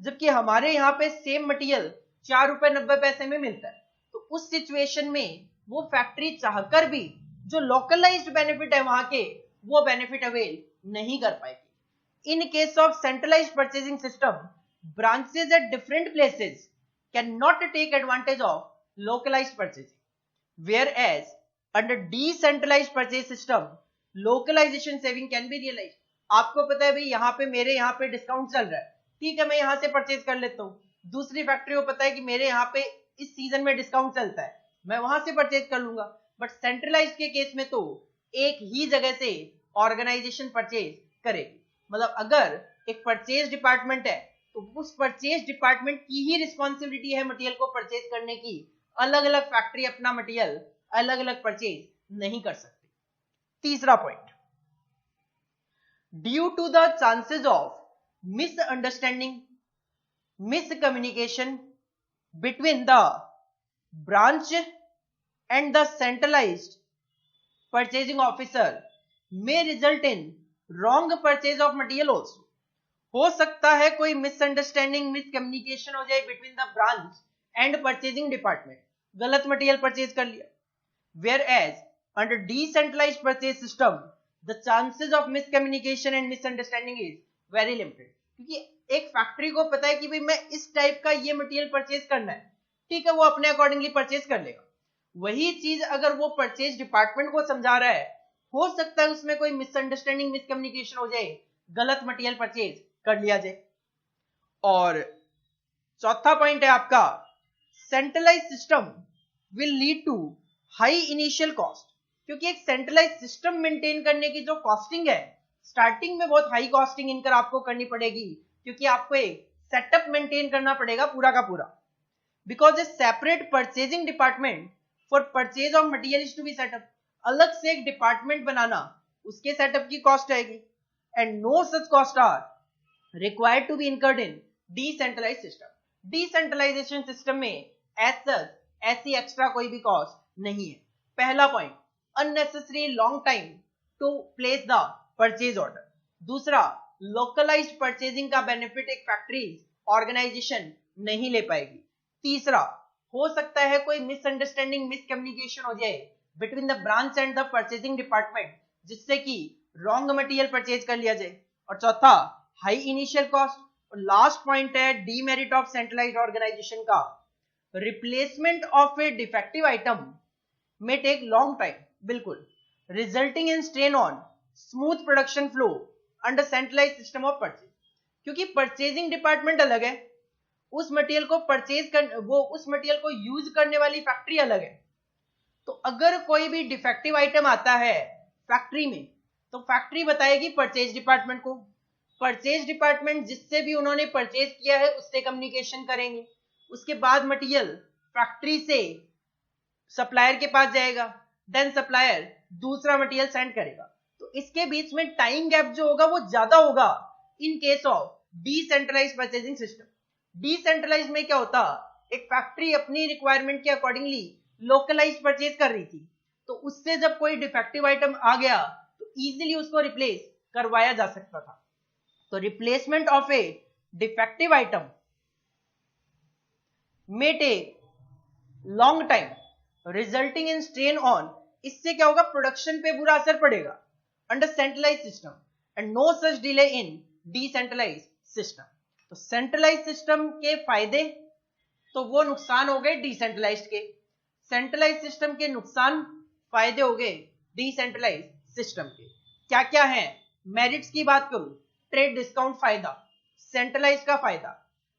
जबकि हमारे यहाँ पे सेम मटेरियल 4 रुपए 90 पैसे में मिलता है, तो उस सिचुएशन में वो फैक्ट्री चाहकर भी जो लोकलाइज्ड बेनिफिट है वहां के, वो बेनिफिट अवेल नहीं कर पाएगी। In case of centralised purchasing system, branches at different places can not take advantage of localised purchasing, whereas under decentralised purchase system localization saving can be realized. आपको पता है भाई यहाँ पे मेरे यहाँ पे डिस्काउंट चल रहा है, ठीक है, मैं यहां से परचेज कर लेता हूँ। दूसरी फैक्ट्री को पता है कि मेरे यहाँ पे इस सीजन में डिस्काउंट चलता है, मैं वहां से परचेज कर लूंगा। बट सेंट्रलाइज के केस में तो एक ही जगह से ऑर्गेनाइजेशन परचेज करेगी। मतलब अगर एक परचेज डिपार्टमेंट है तो उस परचेज डिपार्टमेंट की ही रिस्पॉन्सिबिलिटी है मटेरियल को परचेज करने की, अलग अलग फैक्ट्री अपना मटेरियल अलग अलग परचेज नहीं कर सकती। तीसरा point, due to the chances of misunderstanding, miscommunication between the branch and the centralized purchasing officer may result in wrong purchase of material also. हो सकता है कोई मिसअंडरस्टैंडिंग, मिसकम्युनिकेशन हो जाए between the branch and purchasing department, गलत material purchase कर लिया। Whereas under decentralised purchase system the chances of miscommunication and misunderstanding is very limited. क्योंकि एक फैक्ट्री को पता है कि भाई मैं इस टाइप का ये मटेरियल परचेज करना है, ठीक है, वो अपने अकॉर्डिंगली परचेज कर लेगा। वही चीज अगर वो परचेज डिपार्टमेंट को समझा रहा है, हो सकता है उसमें कोई मिसअंडरस्टैंडिंग, मिसकम्युनिकेशन हो जाए, गलत मटेरियल परचेज कर लिया जाए। और चौथा पॉइंट है आपका, centralize system will lead to high initial cost, क्योंकि एक सेंट्रलाइज सिस्टम मेंटेन करने की जो कॉस्टिंग है, स्टार्टिंग में बहुत हाई कॉस्टिंग इनकर आपको करनी पड़ेगी, क्योंकि आपको एक सेटअप मेंटेन करना पड़ेगा पूरा का पूरा। Because a separate purchasing department for purchase of material is to be setup, अलग से एक डिपार्टमेंट बनाना, उसके सेटअप की कॉस्ट आएगी। And no such cost are required to be incurred in decentralize system. Decentralization system में एज सच ऐसी extra कोई भी कॉस्ट नहीं है। पहला point, unnecessary long time to place the purchase order. दूसरा, लोकलाइज्ड परचेजिंग का बेनिफिट एक फैक्ट्री ऑर्गेनाइजेशन नहीं ले पाएगी। तीसरा, हो सकता है कोई मिसअंडरस्टैंडिंग, मिसकम्युनिकेशन हो जाए between the branch and the purchasing department, जिससे कि रॉन्ग मटेरियल परचेज कर लिया जाए। और चौथा, हाई इनिशियल कॉस्ट। और लास्ट पॉइंट है डीमेरिट ऑफ सेंट्रलाइज्ड ऑर्गेनाइजेशन का, replacement of a defective item may take long time, बिल्कुल, resulting in strain on smooth production flow under centralized system of purchase। क्योंकि परचेजिंग डिपार्टमेंट अलग है, उस material को purchase कर, वो उस मटेरियल को यूज करने वाली फैक्ट्री अलग है। तो अगर कोई भी डिफेक्टिव आइटम आता है फैक्ट्री में, तो फैक्ट्री बताएगी परचेज डिपार्टमेंट को, परचेज डिपार्टमेंट जिससे भी उन्होंने परचेज किया है उससे कम्युनिकेशन करेंगे, उसके बाद मटेरियल फैक्ट्री से सप्लायर के पास जाएगा, देन सप्लायर दूसरा मटेरियल सेंड करेगा। तो इसके बीच में टाइम गैप जो होगा वो ज्यादा होगा in case of decentralized purchasing system. Decentralized में क्या होता, एक फैक्ट्री अपनी रिक्वायरमेंट के अकॉर्डिंगली लोकलाइज्ड परचेज कर रही थी, तो उससे जब कोई डिफेक्टिव आइटम आ गया तो इजीली उसको रिप्लेस करवाया जा सकता था। तो replacement of a defective item may take long time resulting in strain on, इससे क्या होगा, प्रोडक्शन पे बुरा असर पड़ेगा under centralize system, and no such delay in decentralize system. तो सेंट्रलाइज सिस्टम के फायदे, तो वो नुकसान हो गए डिसेंट्रलाइज के, सेंट्रलाइज सिस्टम के नुकसान, फायदे हो गए डिसेंट्रलाइज सिस्टम के। क्या क्या है, मेरिट्स की बात करूं, ट्रेड डिस्काउंट फायदा, सेंट्रलाइज का फायदा,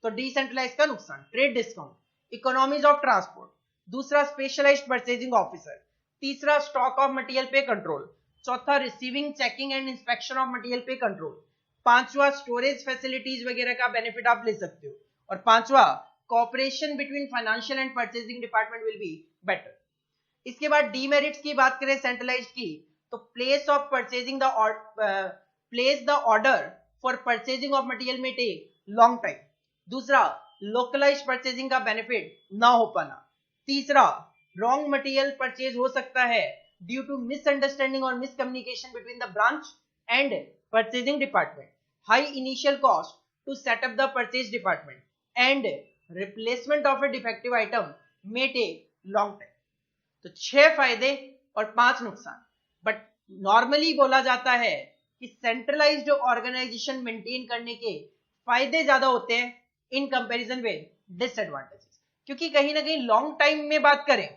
तो डिसेंट्रलाइज का नुकसान, trade discount, economies of transport, दूसरा स्पेशलाइज्ड परचेजिंग ऑफिसर, तीसरा स्टॉक ऑफ मटेरियल पे कंट्रोल, चौथा receiving, checking and inspection of material पे कंट्रोल, पांचवा स्टोरेज फैसिलिटीज वगैरह का बेनिफिट आप ले सकते हो, और पांचवा cooperation between financial and purchasing department will be better. इसके बाद डीमेरिट्स की बात करें सेंट्रलाइज्ड की, तो place of purchasing the place the order for purchasing of material में टेक लॉन्ग टाइम। दूसरा, लोकलाइज्ड परचेजिंग का बेनिफिट ना हो पाना। तीसरा, रॉन्ग मटेरियल परचेज हो सकता है ड्यू टू मिसअंडरस्टैंडिंग और miscommunication between the branch and purchasing department, high initial cost to set up the purchase department, and replacement of a defective item may take long time. तो 6 फायदे और 5 नुकसान। But normally बोला जाता है कि centralised organisation maintain करने के फायदे ज्यादा होते हैं इन कंपैरिजन विद डिसएडवांटेजेस, क्योंकि कहीं ना कहीं लॉन्ग टाइम में बात करें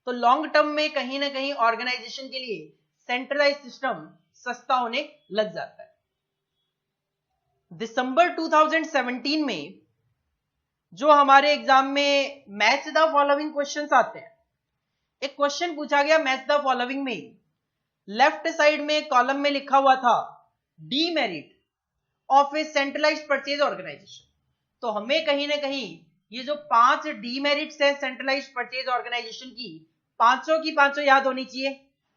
तो लॉन्ग टर्म में कहीं ना कहीं ऑर्गेनाइजेशन के लिए सेंट्रलाइज सिस्टम सस्ता होने लग जाता है। दिसंबर 2017 में जो हमारे एग्जाम में मैच द फॉलोइंग क्वेश्चंस आते हैं, एक क्वेश्चन पूछा गया मैच द फॉलोइंग में, लेफ्ट साइड में कॉलम में लिखा हुआ था demerit of a centralized purchase organization. तो हमें कहीं ना कहीं ये जो 5 डीमेरिट्स है सेंट्रलाइज्ड परचेज ऑर्गेनाइजेशन की, पांचों की पांचों याद होनी चाहिए,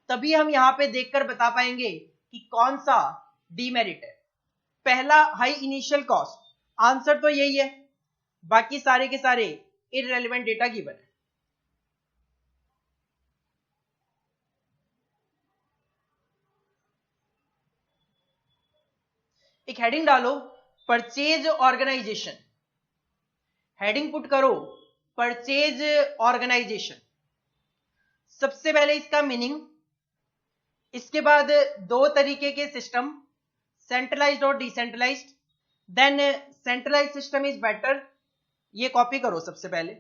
तभी हम यहां पे देखकर बता पाएंगे कि कौन सा डीमेरिट है। पहला, हाई इनिशियल कॉस्ट, आंसर तो यही है, बाकी सारे के सारे इररेलेवेंट डेटा गिवन है। एक हेडिंग डालो, परचेज ऑर्गेनाइजेशन, हेडिंग पुट करो परचेज ऑर्गेनाइजेशन। सबसे पहले इसका मीनिंग, इसके बाद 2 तरीके के सिस्टम, सेंट्रलाइज्ड और decentralized, then centralize system is better. ये कॉपी करो सबसे पहले।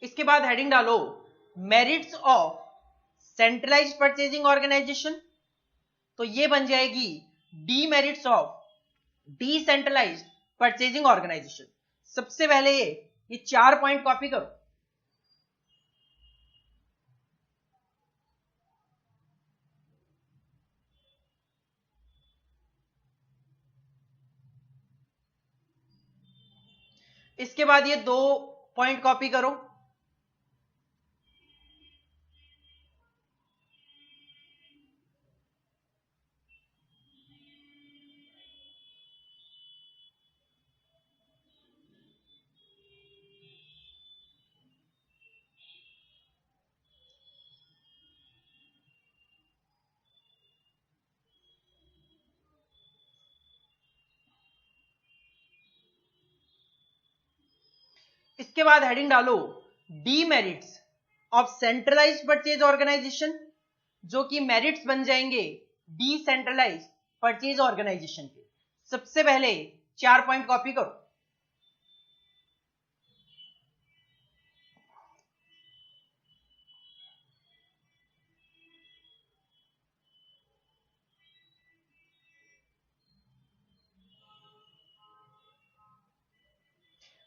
इसके बाद हेडिंग डालो merits of centralised purchasing organization. तो ये बन जाएगी demerits of decentralized purchasing organization. सबसे पहले ये 4 पॉइंट कॉपी करो। इसके बाद ये 2 पॉइंट कॉपी करो। इसके बाद हेडिंग डालो demerits of centralised purchase organisation, जो कि मेरिट्स बन जाएंगे डिसेंट्रलाइज्ड परचेज ऑर्गेनाइजेशन के। सबसे पहले 4 पॉइंट कॉपी करो।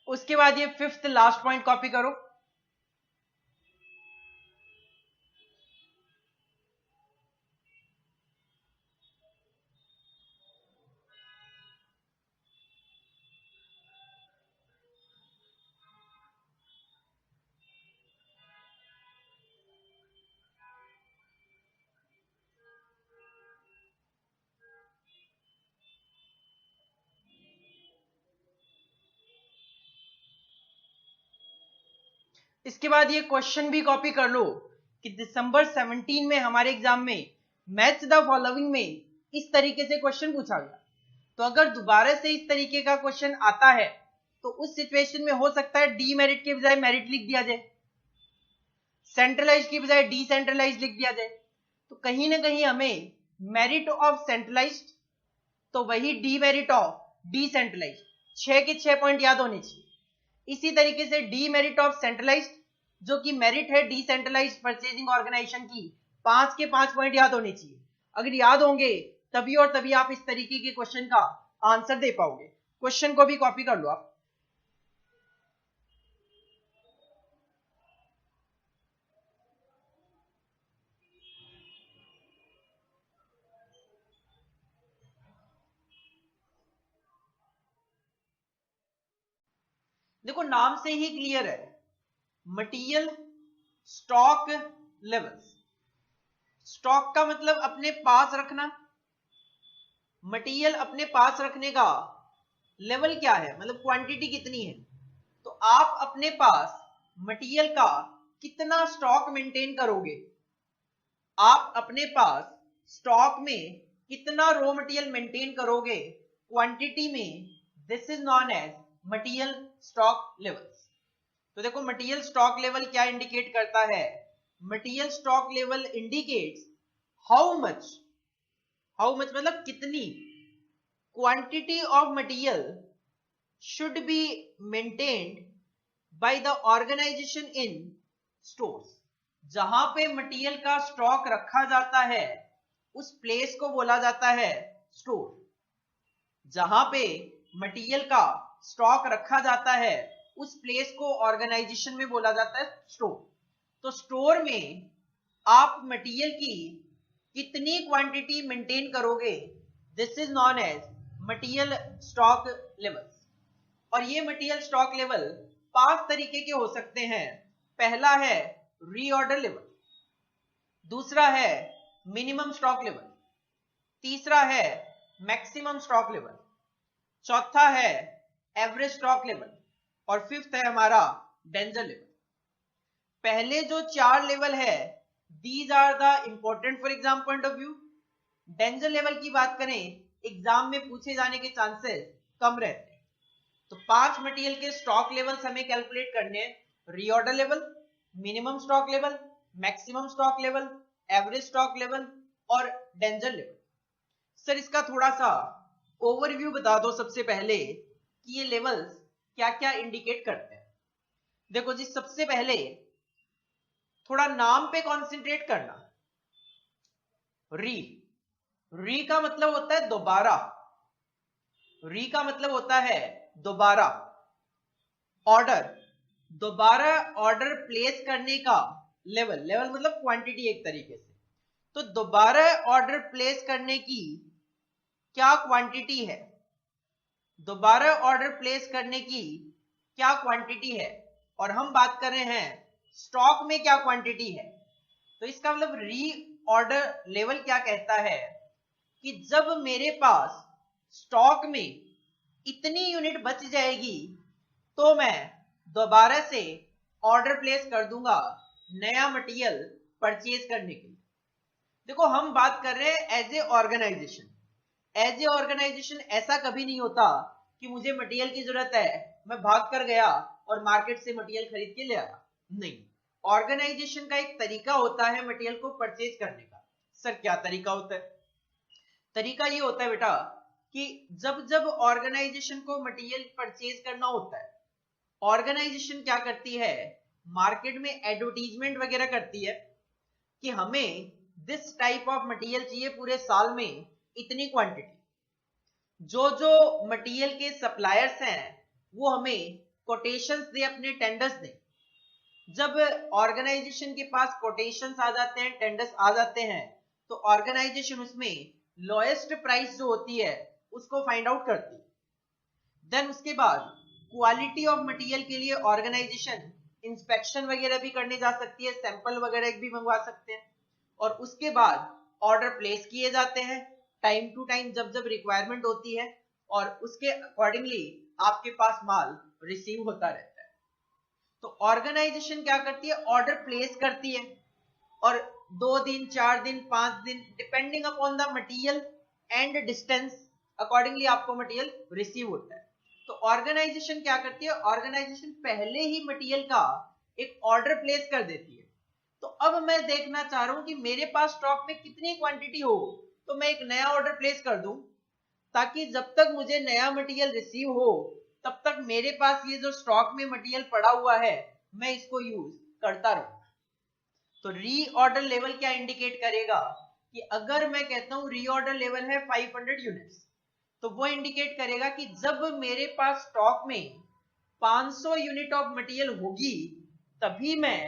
उसके बाद ये 5th लास्ट पॉइंट कॉपी करो। इसके बाद ये क्वेश्चन भी कॉपी कर लो कि दिसंबर 17 में हमारे एग्जाम में मैच द फॉलोइंग में इस तरीके से क्वेश्चन पूछा गया। तो अगर दोबारा से इस तरीके का क्वेश्चन आता है तो उस सिचुएशन में हो सकता है डीमेरिट के बजाय मेरिट लिख दिया जाए, सेंट्रलाइज की बजाय डिसेंट्रलाइज लिख दिया जाए। तो कहीं ना कहीं हमें मेरिट ऑफ सेंट्रलाइज्ड तो वही डीमेरिट ऑफ डिसेंट्रलाइज्ड, 6 के 6 पॉइंट याद होने चाहिए। इसी तरीके से डीमेरिट ऑफ सेंट्रलाइज्ड जो कि मेरिट है डिसेंट्रलाइज्ड परचेजिंग ऑर्गेनाइजेशन की, 5 के 5 पॉइंट याद होने चाहिए। अगर याद होंगे तभी और तभी आप इस तरीके के क्वेश्चन का आंसर दे पाओगे। क्वेश्चन को भी कॉपी कर लो आप। देखो नाम से ही क्लियर है, मटेरियल स्टॉक लेवल्स। स्टॉक का मतलब अपने पास रखना, मटेरियल अपने पास रखने का लेवल क्या है, मतलब क्वांटिटी कितनी है। तो आप अपने पास मटेरियल का कितना स्टॉक मेंटेन करोगे, आप अपने पास स्टॉक में कितना रॉ मटेरियल मेंटेन करोगे क्वांटिटी में, this is known as material stock levels. तो देखो मटेरियल स्टॉक लेवल क्या इंडिकेट करता है, material stock level indicates how much मतलब कितनी quantity of material should be maintained by the organization in stores. जहां पे मटेरियल का स्टॉक रखा जाता है उस प्लेस को बोला जाता है स्टोर। जहां पे मटेरियल का स्टॉक रखा जाता है उस प्लेस को ऑर्गेनाइजेशन में बोला जाता है स्टोर। तो स्टोर में आप मटेरियल की कितनी क्वांटिटी मेंटेन करोगे, this is known as material stock levels. और ये मटेरियल स्टॉक लेवल 5 तरीके के हो सकते हैं। पहला है रीऑर्डर लेवल, दूसरा है मिनिमम स्टॉक लेवल, तीसरा है मैक्सिमम स्टॉक लेवल, चौथा है एवरेज स्टॉक लेवल और 5th है हमारा डेंजर लेवल। पहले जो 4 लेवल है these are the important for exam point of view. Danger level की बात करें एग्जाम में पूछे जाने के चांसेस कम रहते हैं। तो 5 मटेरियल के स्टॉक लेवल्स हमें कैलकुलेट करने हैं, reorder level, minimum stock level, maximum stock level, average stock level और डेंजर लेवल। सर इसका थोड़ा सा ओवरव्यू बता दो सबसे पहले कि ये लेवल्स क्या क्या इंडिकेट करते हैं। देखो जी, सबसे पहले थोड़ा नाम पे कॉन्सेंट्रेट करना। री का मतलब होता है दोबारा, री का मतलब होता है दोबारा। ऑर्डर, दोबारा ऑर्डर प्लेस करने का लेवल, लेवल मतलब क्वांटिटी एक तरीके से। तो दोबारा ऑर्डर प्लेस करने की क्या क्वांटिटी है, दोबारा ऑर्डर प्लेस करने की क्या क्वांटिटी है, और हम बात कर रहे हैं स्टॉक में क्या क्वांटिटी है। तो इसका मतलब री ऑर्डर लेवल क्या कहता है कि जब मेरे पास स्टॉक में इतनी यूनिट बच जाएगी तो मैं दोबारा से ऑर्डर प्लेस कर दूंगा नया मटेरियल परचेज करने के लिए। देखो हम बात कर रहे हैं as a organization. As a organization ऐसा कभी नहीं होता कि मुझे मटेरियल की जरूरत है, मैं भाग कर गया और मार्केट से मटेरियल खरीद के ले आया। नहीं, ऑर्गेनाइजेशन का एक तरीका होता है मटेरियल को परचेज करने का। सर क्या तरीका होता है? तरीका ये होता है बेटा कि जब जब ऑर्गेनाइजेशन को मटेरियल परचेज करना होता है, ऑर्गेनाइजेशन क्या करती है, मार्केट में एडवर्टीजमेंट वगैरह करती है कि हमें दिस टाइप ऑफ मटेरियल चाहिए पूरे साल में इतनी क्वांटिटी। जो जो मटेरियल के सप्लायर्स हैं वो हमें कोटेशंस दे, अपने टेंडर्स दे। जब ऑर्गेनाइजेशन के पास कोटेशंस आ जाते हैं, टेंडर्स आ जाते हैं, तो ऑर्गेनाइजेशन उसमें लोएस्ट प्राइस जो होती है उसको फाइंड आउट करती है। देन उसके बाद क्वालिटी ऑफ मटेरियल के लिए ऑर्गेनाइजेशन इंस्पेक्शन वगैरह भी करने जा सकती है, सैंपल वगैरह भी मंगवा सकते हैं, और उसके बाद ऑर्डर प्लेस किए जाते हैं टाइम टू टाइम जब जब रिक्वायरमेंट होती है, और उसके अकॉर्डिंगली आपके पास माल रिसीव होता रहता है। तो ऑर्गेनाइजेशन क्या करती है, ऑर्डर प्लेस करती है, और 2 दिन 4 दिन 5 दिन depending upon the material and distance, accordingly आपको मटेरियल रिसीव होता है। तो ऑर्गेनाइजेशन क्या करती है, ऑर्गेनाइजेशन पहले ही मटेरियल का एक ऑर्डर प्लेस कर देती है। तो अब मैं देखना चाह रहा हूं कि मेरे पास स्टॉक में कितनी क्वांटिटी हो, तो मैं एक नया ऑर्डर प्लेस कर दूं, ताकि जब तक मुझे नया मटेरियल रिसीव हो तब तक मेरे पास ये जो स्टॉक में मटेरियल पड़ा हुआ है मैं इसको यूज करता रहूं। तो रीऑर्डर लेवल क्या इंडिकेट करेगा कि अगर मैं कहता हूं रीऑर्डर लेवल है 500 यूनिट्स, तो वो इंडिकेट करेगा कि जब मेरे पास स्टॉक में 500 यूनिट ऑफ मटेरियल होगी तभी मैं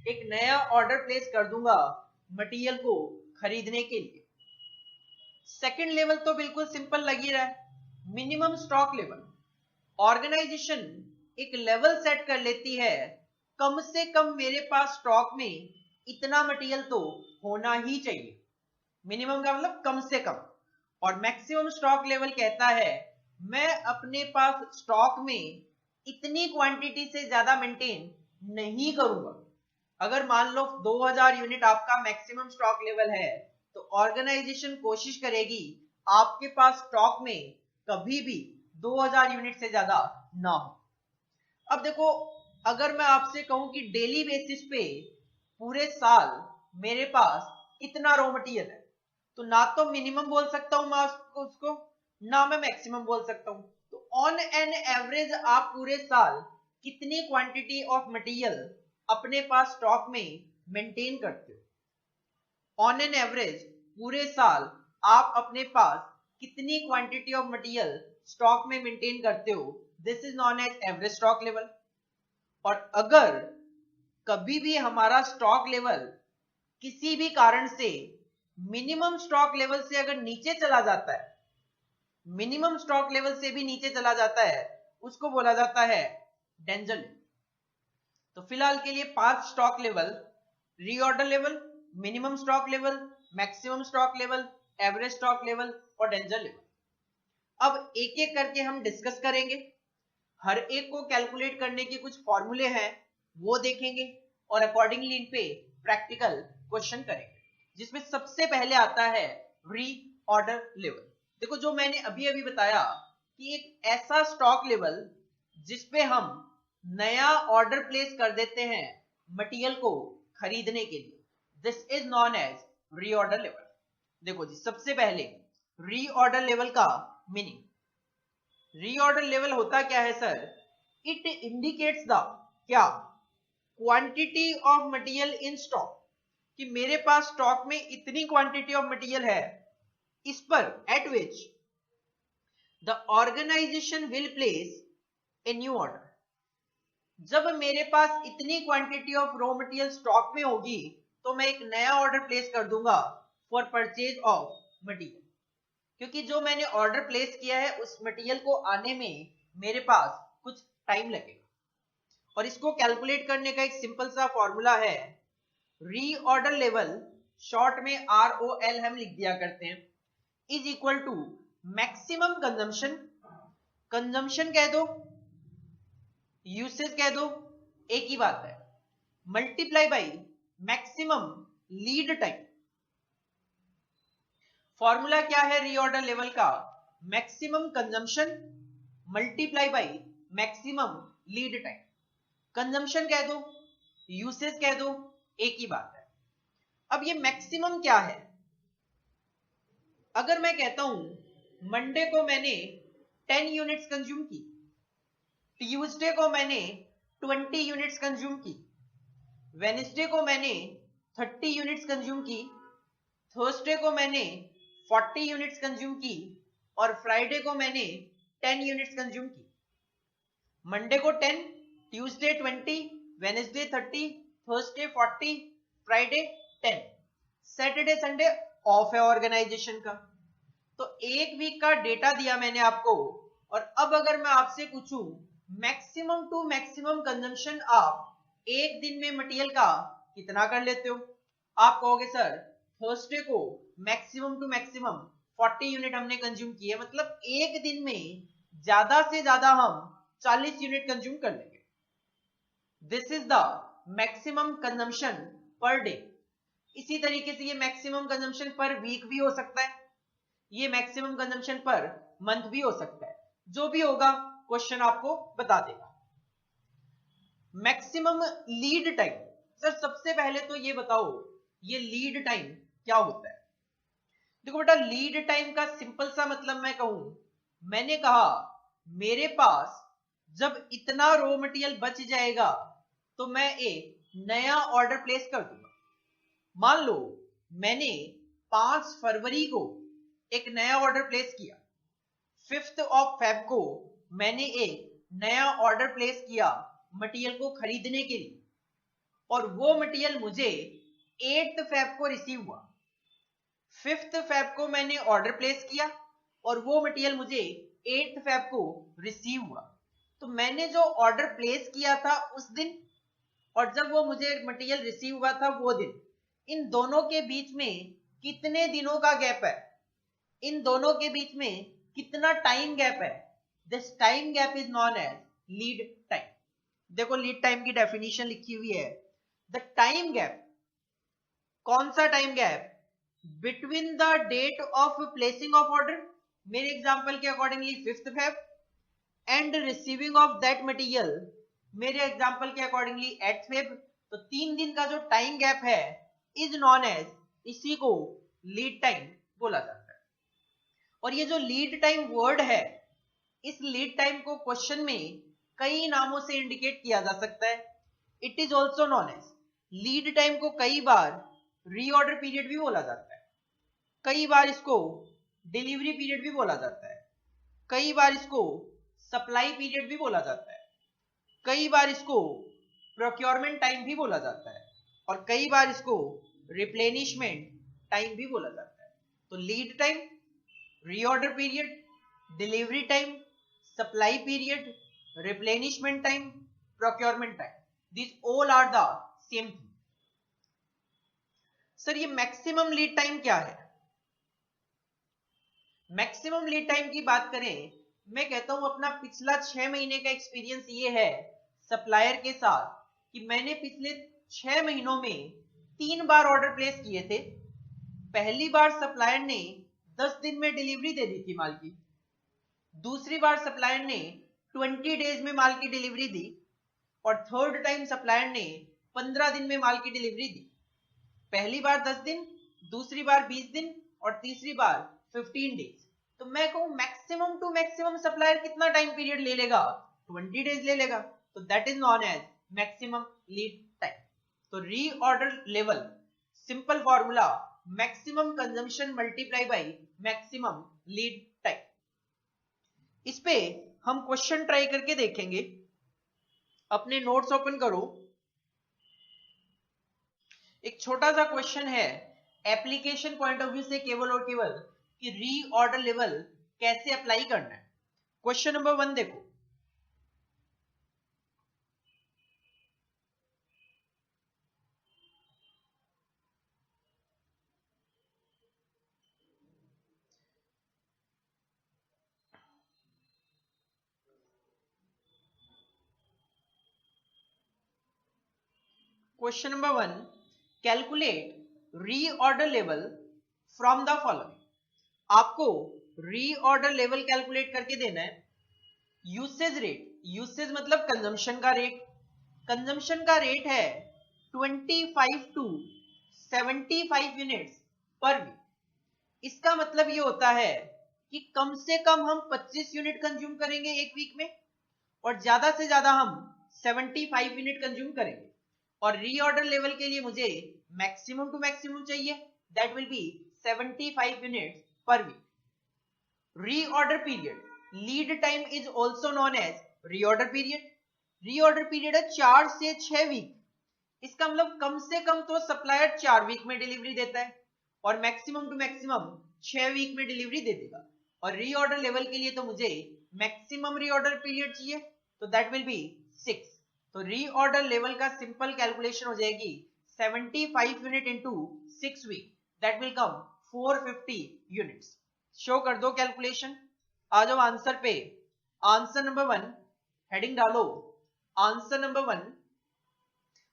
एक नया ऑर्डर प्लेस कर दूंगा मटेरियल को खरीदने के लिए। सेकंड लेवल तो बिल्कुल सिंपल लग ही रहा है, मिनिमम स्टॉक लेवल। ऑर्गेनाइजेशन एक लेवल सेट कर लेती है, कम से कम मेरे पास स्टॉक में इतना मटेरियल तो होना ही चाहिए। मिनिमम का मतलब कम से कम, और मैक्सिमम स्टॉक लेवल कहता है मैं अपने पास स्टॉक में इतनी क्वांटिटी से ज्यादा मेंटेन नहीं करूंगा। अगर मान लो 2000 यूनिट आपका मैक्सिमम स्टॉक लेवल है, तो ऑर्गेनाइजेशन कोशिश करेगी आपके पास स्टॉक में कभी भी 2000 यूनिट से ज्यादा ना हो। अब देखो, अगर मैं आपसे कहूं कि डेली बेसिस पे पूरे साल मेरे पास इतना रॉ मटेरियल है, तो ना तो मिनिमम बोल सकता हूं मैं उसको, ना मैं मैक्सिमम बोल सकता हूं। तो ऑन एन एवरेज आप पूरे साल कितनी क्वांटिटी ऑफ मटेरियल अपने पास स्टॉक में मेंटेन करते हो? ऑन एन एवरेज पूरे साल आप अपने पास कितनी क्वांटिटी ऑफ मटेरियल स्टॉक में मेंटेन करते हो? This is known as average stock level. और अगर कभी भी हमारा स्टॉक लेवल किसी भी कारण से मिनिमम स्टॉक लेवल से अगर नीचे चला जाता है, मिनिमम स्टॉक लेवल से भी नीचे चला जाता है, उसको बोला जाता है डेंजर लेवल। तो फिलहाल के लिए 5 stock level, reorder level, minimum stock level, maximum stock level, average stock level और डेंजर लेवल। अब एक एक करके हम डिस्कस करेंगे, हर एक को कैलकुलेट करने के कुछ फॉर्मूले हैं वो देखेंगे, और अकॉर्डिंगली इन पे प्रैक्टिकल क्वेश्चन करेंगे, जिसमें सबसे पहले आता है रीऑर्डर लेवल। देखो जो मैंने अभी अभी बताया कि एक ऐसा स्टॉक लेवल जिसपे हम नया ऑर्डर प्लेस कर देते हैं मटेरियल को खरीदने के लिए, this is known as reorder level. देखो जी, सबसे पहले रीऑर्डर लेवल का मीनिंग, रीऑर्डर लेवल होता क्या है सर? इट इंडिकेट्स द क्या quantity of material in stock, कि मेरे पास स्टॉक में इतनी क्वांटिटी ऑफ मटेरियल है इस पर, at which the organization will place a new order. जब मेरे पास इतनी quantity of raw material stock में होगी तो मैं एक नया ऑर्डर प्लेस कर दूंगा फॉर परचेज ऑफ मटेरियल, क्योंकि जो मैंने ऑर्डर प्लेस किया है उस मटेरियल को आने में मेरे पास कुछ टाइम लगेगा। और इसको कैलकुलेट करने का एक सिंपल सा फॉर्मूला है, रीऑर्डर लेवल, शॉर्ट में ROL हम लिख दिया करते हैं, is equal to maximum consumption, consumption कह दो, यूसेज कह दो, एक ही बात है, multiply by maximum lead time. Formula क्या है रीऑर्डर लेवल का? Maximum consumption multiply by maximum lead time. Consumption कह दो, यूसेज कह दो, एक ही बात है। अब ये मैक्सिमम क्या है? अगर मैं कहता हूं मंडे को मैंने 10 यूनिट्स कंज्यूम की, ट्यूसडे को मैंने 20 यूनिट्स कंज्यूम की, वेडनेसडे को मैंने 30 यूनिट्स कंज्यूम की, थर्सडे को मैंने 40 यूनिट्स कंज्यूम की और फ्राइडे को मैंने 10 यूनिट्स कंज्यूम की। मंडे को 10, Tuesday 20, Wednesday 30, Thursday 40, Friday 10, Saturday Sunday off है ऑर्गेनाइजेशन का। तो एक वीक का डेटा दिया मैंने आपको, और अब अगर मैं आपसे पूछूं मैक्सिमम टू मैक्सिमम कंजम्पशन आप एक दिन में मटेरियल का कितना कर लेते हो? आप कहोगे सर थर्सडे को मैक्सिमम टू मैक्सिमम 40 यूनिट हमने कंज्यूम किए, मतलब एक दिन में ज्यादा से ज्यादा हम 40 यूनिट कंज्यूम कर लेंगे। This is the maximum consumption per day. इसी तरीके से ये मैक्सिमम कंजम्पशन पर वीक भी हो सकता है, ये मैक्सिमम कंजम्पशन पर मंथ भी हो सकता है, जो भी होगा क्वेश्चन आपको बता देगा। मैक्सिमम लीड टाइम, सर सबसे पहले तो ये बताओ ये लीड टाइम क्या होता है? देखो बेटा, लीड टाइम का सिंपल सा मतलब मैं कहूं, मैंने कहा मेरे पास जब इतना रॉ मटेरियल बच जाएगा तो मैं एक नया ऑर्डर प्लेस कर दूंगा। मान लो मैंने 5 फरवरी को एक नया ऑर्डर प्लेस किया, 5th ऑफ फेब को मैंने एक नया ऑर्डर प्लेस किया मटेरियल को खरीदने के लिए, और वो मटेरियल मुझे 8th फेब को रिसीव हुआ। 5th फेब को मैंने ऑर्डर प्लेस किया और वो मटेरियल मुझे 8th फेब को रिसीव हुआ। तो मैंने जो ऑर्डर प्लेस किया था उस दिन और जब वो मुझे मटेरियल रिसीव हुआ था वो दिन, इन दोनों के बीच में कितने दिनों का गैप है? इन दोनों के बीच में कितना टाइम गैप है? This time gap is known as lead time. देखो लीड टाइम की डेफिनेशन लिखी हुई है, द टाइम गैप, कौन सा time gap? Between the date of placing of order, मेरे एग्जांपल के accordingly 5th Feb, and receiving of that material, मेरे एग्जांपल के अकॉर्डिंगली 8th फेब। तो 3 दिन का जो टाइम गैप है इज नॉन एज, इसी को लीड टाइम बोला जाता है। और ये जो लीड टाइम वर्ड है, इस लीड टाइम को क्वेश्चन में कई नामों से इंडिकेट किया जा सकता है। It is also known as, lead time को कई बार रीऑर्डर पीरियड भी बोला जाता है, कई बार इसको डिलीवरी पीरियड भी बोला जाता है, कई बार इसको सप्लाई पीरियड भी बोला जाता है, कई बार इसको प्रोक्योरमेंट टाइम भी बोला जाता है, और कई बार इसको रिप्लेनिशमेंट टाइम भी बोला जाता है। तो lead time, reorder period, delivery time, supply period, replenishment time, procurement time, this all are the same thing. Sir ये मैक्सिमम लीड टाइम क्या है? मैक्सिमम लीड टाइम की बात करें, मैं कहता हूं अपना पिछला 6 महीने का एक्सपीरियंस ये है सप्लायर के साथ कि मैंने पिछले 6 महीनों में 3 बार ऑर्डर प्लेस किए थे। पहली बार सप्लायर ने 10 दिन में डिलीवरी दे दी थी माल की, दूसरी बार सप्लायर ने 20 डेज में माल की डिलीवरी दी, और थर्ड टाइम सप्लायर ने 15 दिन में माल की डिलीवरी दी। पहली बार 10 दिन, दूसरी बार 20 दिन और तीसरी बार 15 डेज। तो मैं कहूं मैक्सिमम टू मैक्सिमम सप्लायर कितना टाइम पीरियड ले लेगा? 20 डेज ले लेगा। तो that is known as maximum lead time. तो reorder level simple formula, maximum consumption multiply by maximum lead time. इस पे हम क्वेश्चन ट्राई करके देखेंगे। अपने नोट्स ओपन करो। एक छोटा सा क्वेश्चन है एप्लीकेशन पॉइंट ऑफ व्यू से केवल और केवल कि रीऑर्डर लेवल कैसे अप्लाई करना है। क्वेश्चन नंबर 1 देखो। Question number 1, calculate reorder level from the following. आपको रीऑर्डर लेवल कैलकुलेट करके देना है। यूसेज रेट, यूसेज मतलब कंजम्पशन का रेट, कंजम्पशन का रेट है 25 टू 75 यूनिट्स पर वीक। इसका मतलब ये होता है कि कम से कम हम 25 यूनिट कंज्यूम करेंगे एक वीक में, और ज्यादा से ज्यादा हम 75 यूनिट कंज्यूम करेंगे। और रीऑर्डर लेवल के लिए मुझे मैक्सिमम टू मैक्सिमम चाहिए, that will be 75 units per week. Reorder period, lead time is also known as reorder period. Reorder period है 4 से 6 वीक। इसका मतलब कम से कम तो सप्लायर 4 वीक में डिलीवरी देता है, और मैक्सिमम टू मैक्सिमम 6 वीक में डिलीवरी दे देगा। और रीऑर्डर लेवल के लिए तो मुझे मैक्सिमम रीऑर्डर पीरियड चाहिए, तो दैट विल बी 6। तो रीऑर्डर लेवल का सिंपल कैलकुलेशन हो जाएगी 75 unit into 6 week, that will come 450 units. Show कर दो कैलकुलेशन। आ जाओ आंसर पे। आंसर नंबर 1 हेडिंग डालो, आंसर नंबर 1,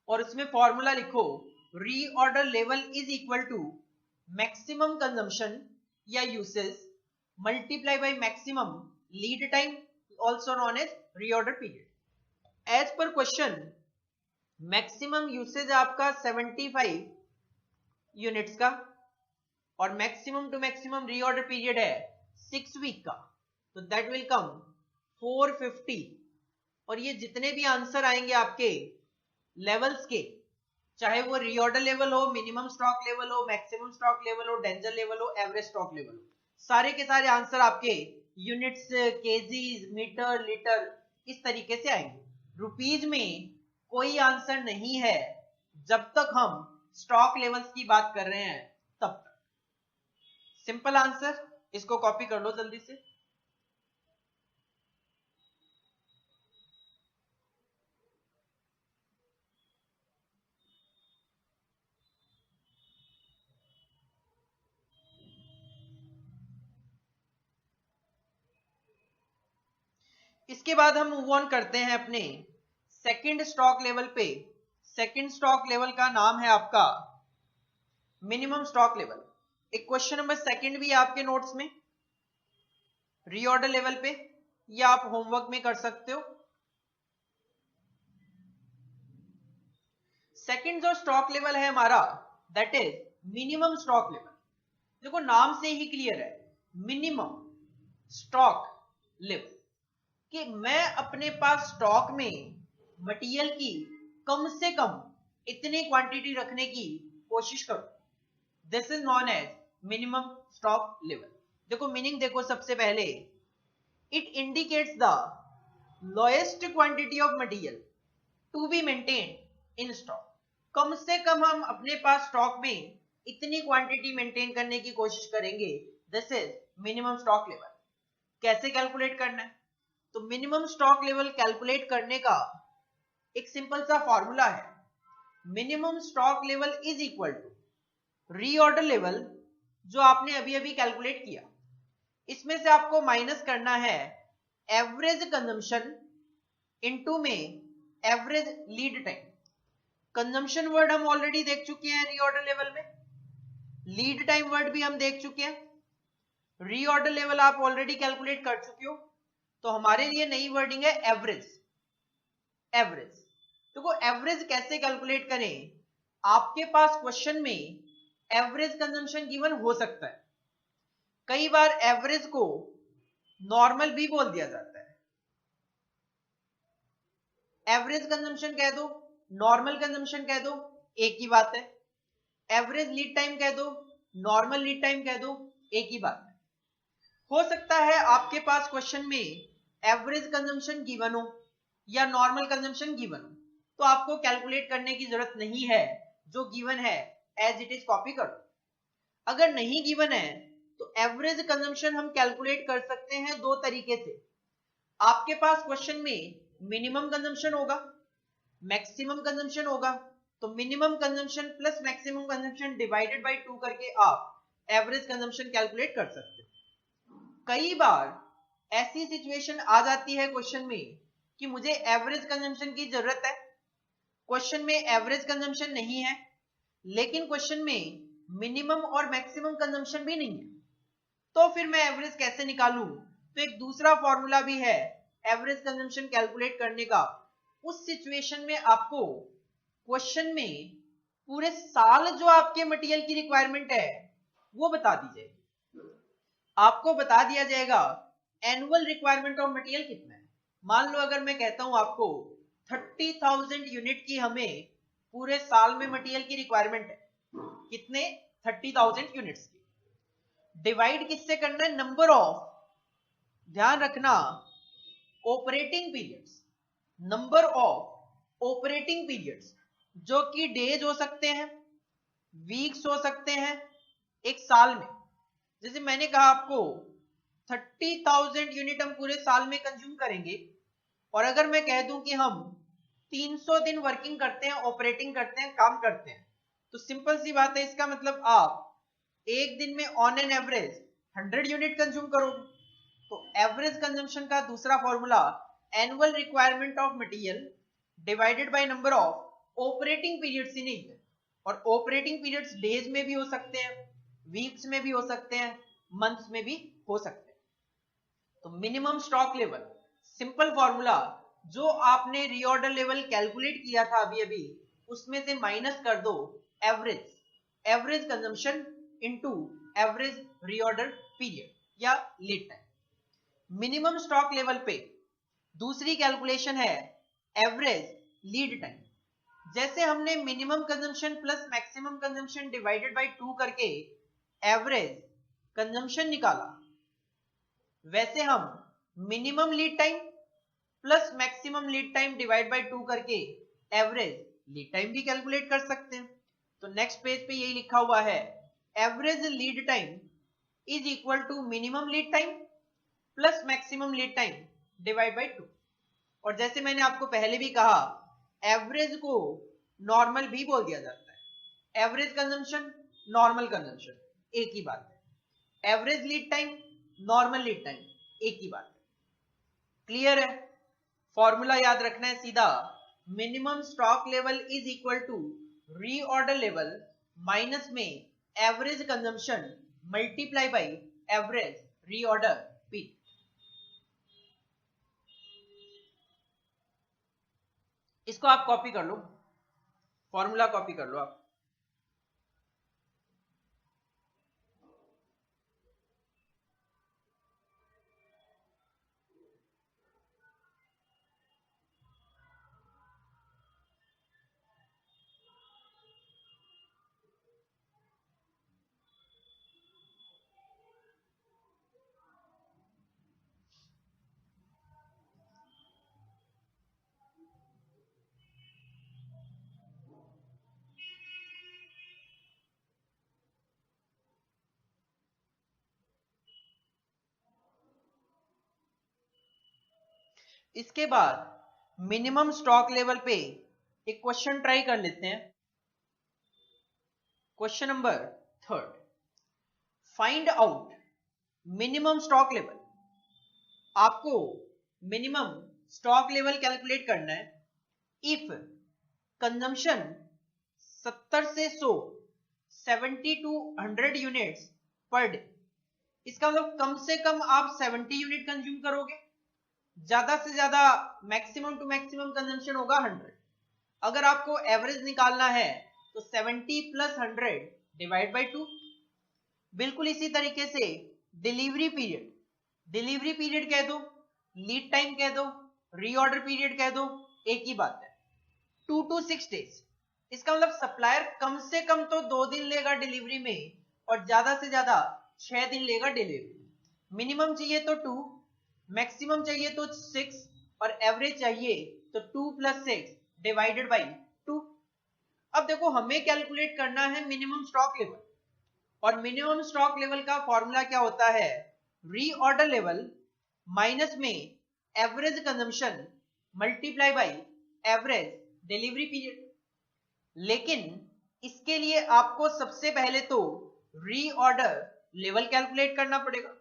और उसमें फॉर्मूला लिखो, reorder level is equal to maximum consumption या usage multiply by maximum lead time, also known as reorder period. As per question maximum usage आपका 75 units का, और maximum to maximum reorder period है 6 week का, तो that will come 450। और ये जितने भी आंसर आएंगे आपके लेवल्स के, चाहे वो रीऑर्डर लेवल हो, मिनिमम स्टॉक लेवल हो, मैक्सिमम स्टॉक लेवल हो, डेंजर लेवल हो, एवरेज स्टॉक लेवल हो, सारे के सारे आंसर आपके यूनिट्स, केजीज, मीटर, लीटर इस तरीके से आएंगे। रुपीज में कोई आंसर नहीं है जब तक हम स्टॉक लेवल्स की बात कर रहे हैं तब तक। सिंपल आंसर, इसको कॉपी कर लो जल्दी से। इसके बाद हम मूव ऑन करते हैं अपने सेकंड स्टॉक लेवल पे। सेकंड स्टॉक लेवल का नाम है आपका मिनिमम स्टॉक लेवल। एक क्वेश्चन नंबर सेकंड भी है आपके नोट्स में रीऑर्डर लेवल पे, या आप होमवर्क में कर सकते हो। सेकंड जो स्टॉक लेवल है हमारा, that is minimum stock level. देखो नाम से ही क्लियर है, मिनिमम स्टॉक लेवल, कि मैं अपने पास स्टॉक में मटेरियल की कम से कम इतनी क्वांटिटी रखने की कोशिश करूं। This is known as minimum stock level. देखो मीनिंग देखो, सबसे पहले it indicates the lowest quantity of material to be maintain in stock. कम से कम हम अपने पास स्टॉक में इतनी क्वांटिटी मेंटेन करने की कोशिश करेंगे, this is minimum stock level. कैसे कैलकुलेट करना है? तो मिनिमम स्टॉक लेवल कैलकुलेट करने का एक सिंपल सा फॉर्मूला है, minimum stock level is equal to reorder level जो आपने अभी अभी कैलकुलेट किया, इसमें से आपको माइनस करना है एवरेज कंजम्पशन इनटू में average lead time. Consumption word हम ऑलरेडी देख चुके हैं रीऑर्डर लेवल में, लीड टाइम वर्ड भी हम देख चुके हैं। रीऑर्डर लेवल आप ऑलरेडी कैलकुलेट कर चुके हो, तो हमारे लिए नई वर्डिंग है एवरेज। एवरेज देखो एवरेज कैसे कैलकुलेट करें, आपके पास क्वेश्चन में एवरेज कंजम्पशन गिवन हो सकता है, कई बार एवरेज को नॉर्मल भी बोल दिया जाता है। एवरेज कंजम्पशन कह दो, नॉर्मल कंजम्पशन कह दो, एक ही बात है। एवरेज लीड टाइम कह दो, नॉर्मल लीड टाइम कह दो, एक ही बात है। हो सकता है आपके पास क्वेश्चन में एवरेज कंजम्पशन गिवन हो या नॉर्मल कंजम्पशन गिवन हो, तो आपको कैलकुलेट करने की जरूरत नहीं है, जो गिवन है एज इट इज कॉपी कर दो। अगर नहीं गिवन है तो एवरेज कंजम्पशन हम कैलकुलेट कर सकते हैं दो तरीके से। आपके पास क्वेश्चन में मिनिमम कंजम्पशन होगा, मैक्सिमम कंजम्पशन होगा, तो minimum consumption plus maximum consumption divided by 2 करके आप एवरेज कंजम्पशन कैलकुलेट कर सकते हो। कई बार ऐसी सिचुएशन आ जाती है क्वेश्चन में कि मुझे एवरेज कंजम्पशन की जरूरत है, क्वेश्चन में एवरेज कंजम्पशन नहीं है, लेकिन क्वेश्चन में मिनिमम और मैक्सिमम कंजम्पशन भी नहीं है, तो फिर मैं एवरेज कैसे निकालूं? तो एक दूसरा फॉर्मूला भी है एवरेज कंजम्पशन कैलकुलेट करने का। उस सिचुएशन में आपको क्वेश्चन में पूरे साल जो आपके मटेरियल की रिक्वायरमेंट है वो बता दी जाएगी। आपको बता दिया जाएगा एनुअल रिक्वायरमेंट ऑफ मटेरियल कितना है। मान लो अगर मैं कहता हूं आपको 30,000 यूनिट की हमें पूरे साल में मटेरियल की रिक्वायरमेंट है, कितने? 30,000 यूनिट्स की। डिवाइड किससे करना है? नंबर ऑफ, ध्यान रखना, operating periods, number of operating periods, जो कि डेज हो सकते हैं, वीक्स हो सकते हैं, एक साल में। जैसे मैंने कहा आपको 30,000 यूनिट हम पूरे साल में कंज्यूम करेंगे, और अगर मैं कह दूं कि हम 300 दिन वर्किंग करते हैं, ऑपरेटिंग करते हैं, काम करते हैं, तो सिंपल सी बात है, इसका मतलब आप एक दिन में on an average 100 unit consume करोगे। तो एवरेज कंजम्पशन का दूसरा formula annual requirement of material divided by number of operating periods ही नहीं है, और ऑपरेटिंग पीरियड्स डेज में भी हो सकते हैं, वीक्स में भी हो सकते हैं, मंथ्स में भी हो सकते हैं। तो minimum stock level, simple formula, जो आपने रीऑर्डर लेवल कैलकुलेट किया था अभी अभी, उसमें से माइनस कर दो average, average consumption into average reorder period या lead time. Minimum stock level पे दूसरी कैलकुलेशन है एवरेज लीड टाइम। जैसे हमने minimum consumption plus maximum consumption divided by 2 करके एवरेज कंजम्पशन निकाला, वैसे हम minimum lead time plus maximum lead time divide by 2 करके एवरेज लीड टाइम भी कैलकुलेट कर सकते हैं। तो नेक्स्ट पेज पे यही लिखा हुआ है, average lead time is equal to minimum lead time plus maximum lead time divide by 2। और जैसे मैंने आपको पहले भी कहा, एवरेज को नॉर्मल भी बोल दिया जाता है। एवरेज कंजम्पशन, नॉर्मल कंजम्पशन, एक ही बात है। Average lead time, normal lead time, एक ही बात है। क्लियर है? फॉर्मूला याद रखना है सीधा, minimum stock level is equal to reorder level minus में average consumption multiply by average reorder P. इसको आप कॉपी कर लो, फॉर्मूला कॉपी कर लो आप। इसके बाद मिनिमम स्टॉक लेवल पे एक क्वेश्चन ट्राई कर लेते हैं। Question number 3, find out minimum stock level. आपको मिनिमम स्टॉक लेवल कैलकुलेट करना है इफ कंजम्पशन 70 से 100, 70 to 100 यूनिट्स पर डे। इसका मतलब कम से कम आप 70 यूनिट कंज्यूम करोगे, ज्यादा से ज्यादा मैक्सिमम टू मैक्सिमम कंजम्पशन होगा 100। अगर आपको एवरेज निकालना है तो 70 प्लस 100 डिवाइड बाई 2। बिल्कुल इसी तरीके से डिलीवरी पीरियड, डिलीवरी पीरियड कह दो, लीड टाइम कह दो, रीऑर्डर पीरियड कह दो, एक ही बात है, 2 to 6 डेज। इसका मतलब सप्लायर कम से कम तो 2 दिन लेगा डिलीवरी में और ज्यादा से ज्यादा 6 दिन लेगा डिलीवरी। मिनिमम चाहिए तो 2, मैक्सिमम चाहिए तो 6 और एवरेज चाहिए तो 2 + 6 डिवाइडेड बाई 2। अब देखो हमें कैलकुलेट करना है मिनिमम स्टॉक लेवल, और मिनिमम स्टॉक लेवल का फॉर्मूला क्या होता है, रीऑर्डर लेवल माइनस में average consumption multiply by average delivery period. लेकिन इसके लिए आपको सबसे पहले तो रीऑर्डर लेवल कैलकुलेट करना पड़ेगा,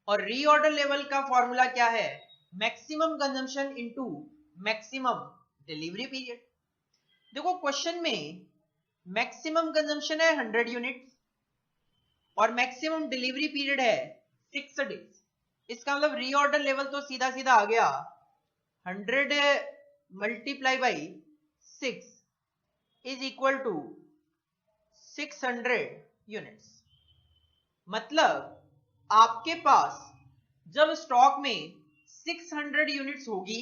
और रीऑर्डर लेवल का फॉर्मूला क्या है, maximum consumption into maximum delivery period. देखो क्वेश्चन में मैक्सिमम कंजम्पशन है 100 यूनिट और मैक्सिमम डिलीवरी पीरियड है 6 डेज। इसका मतलब रीऑर्डर लेवल तो सीधा सीधा आ गया 100 multiply by 6 is equal to 600 units. मतलब आपके पास जब स्टॉक में 600 यूनिट्स होगी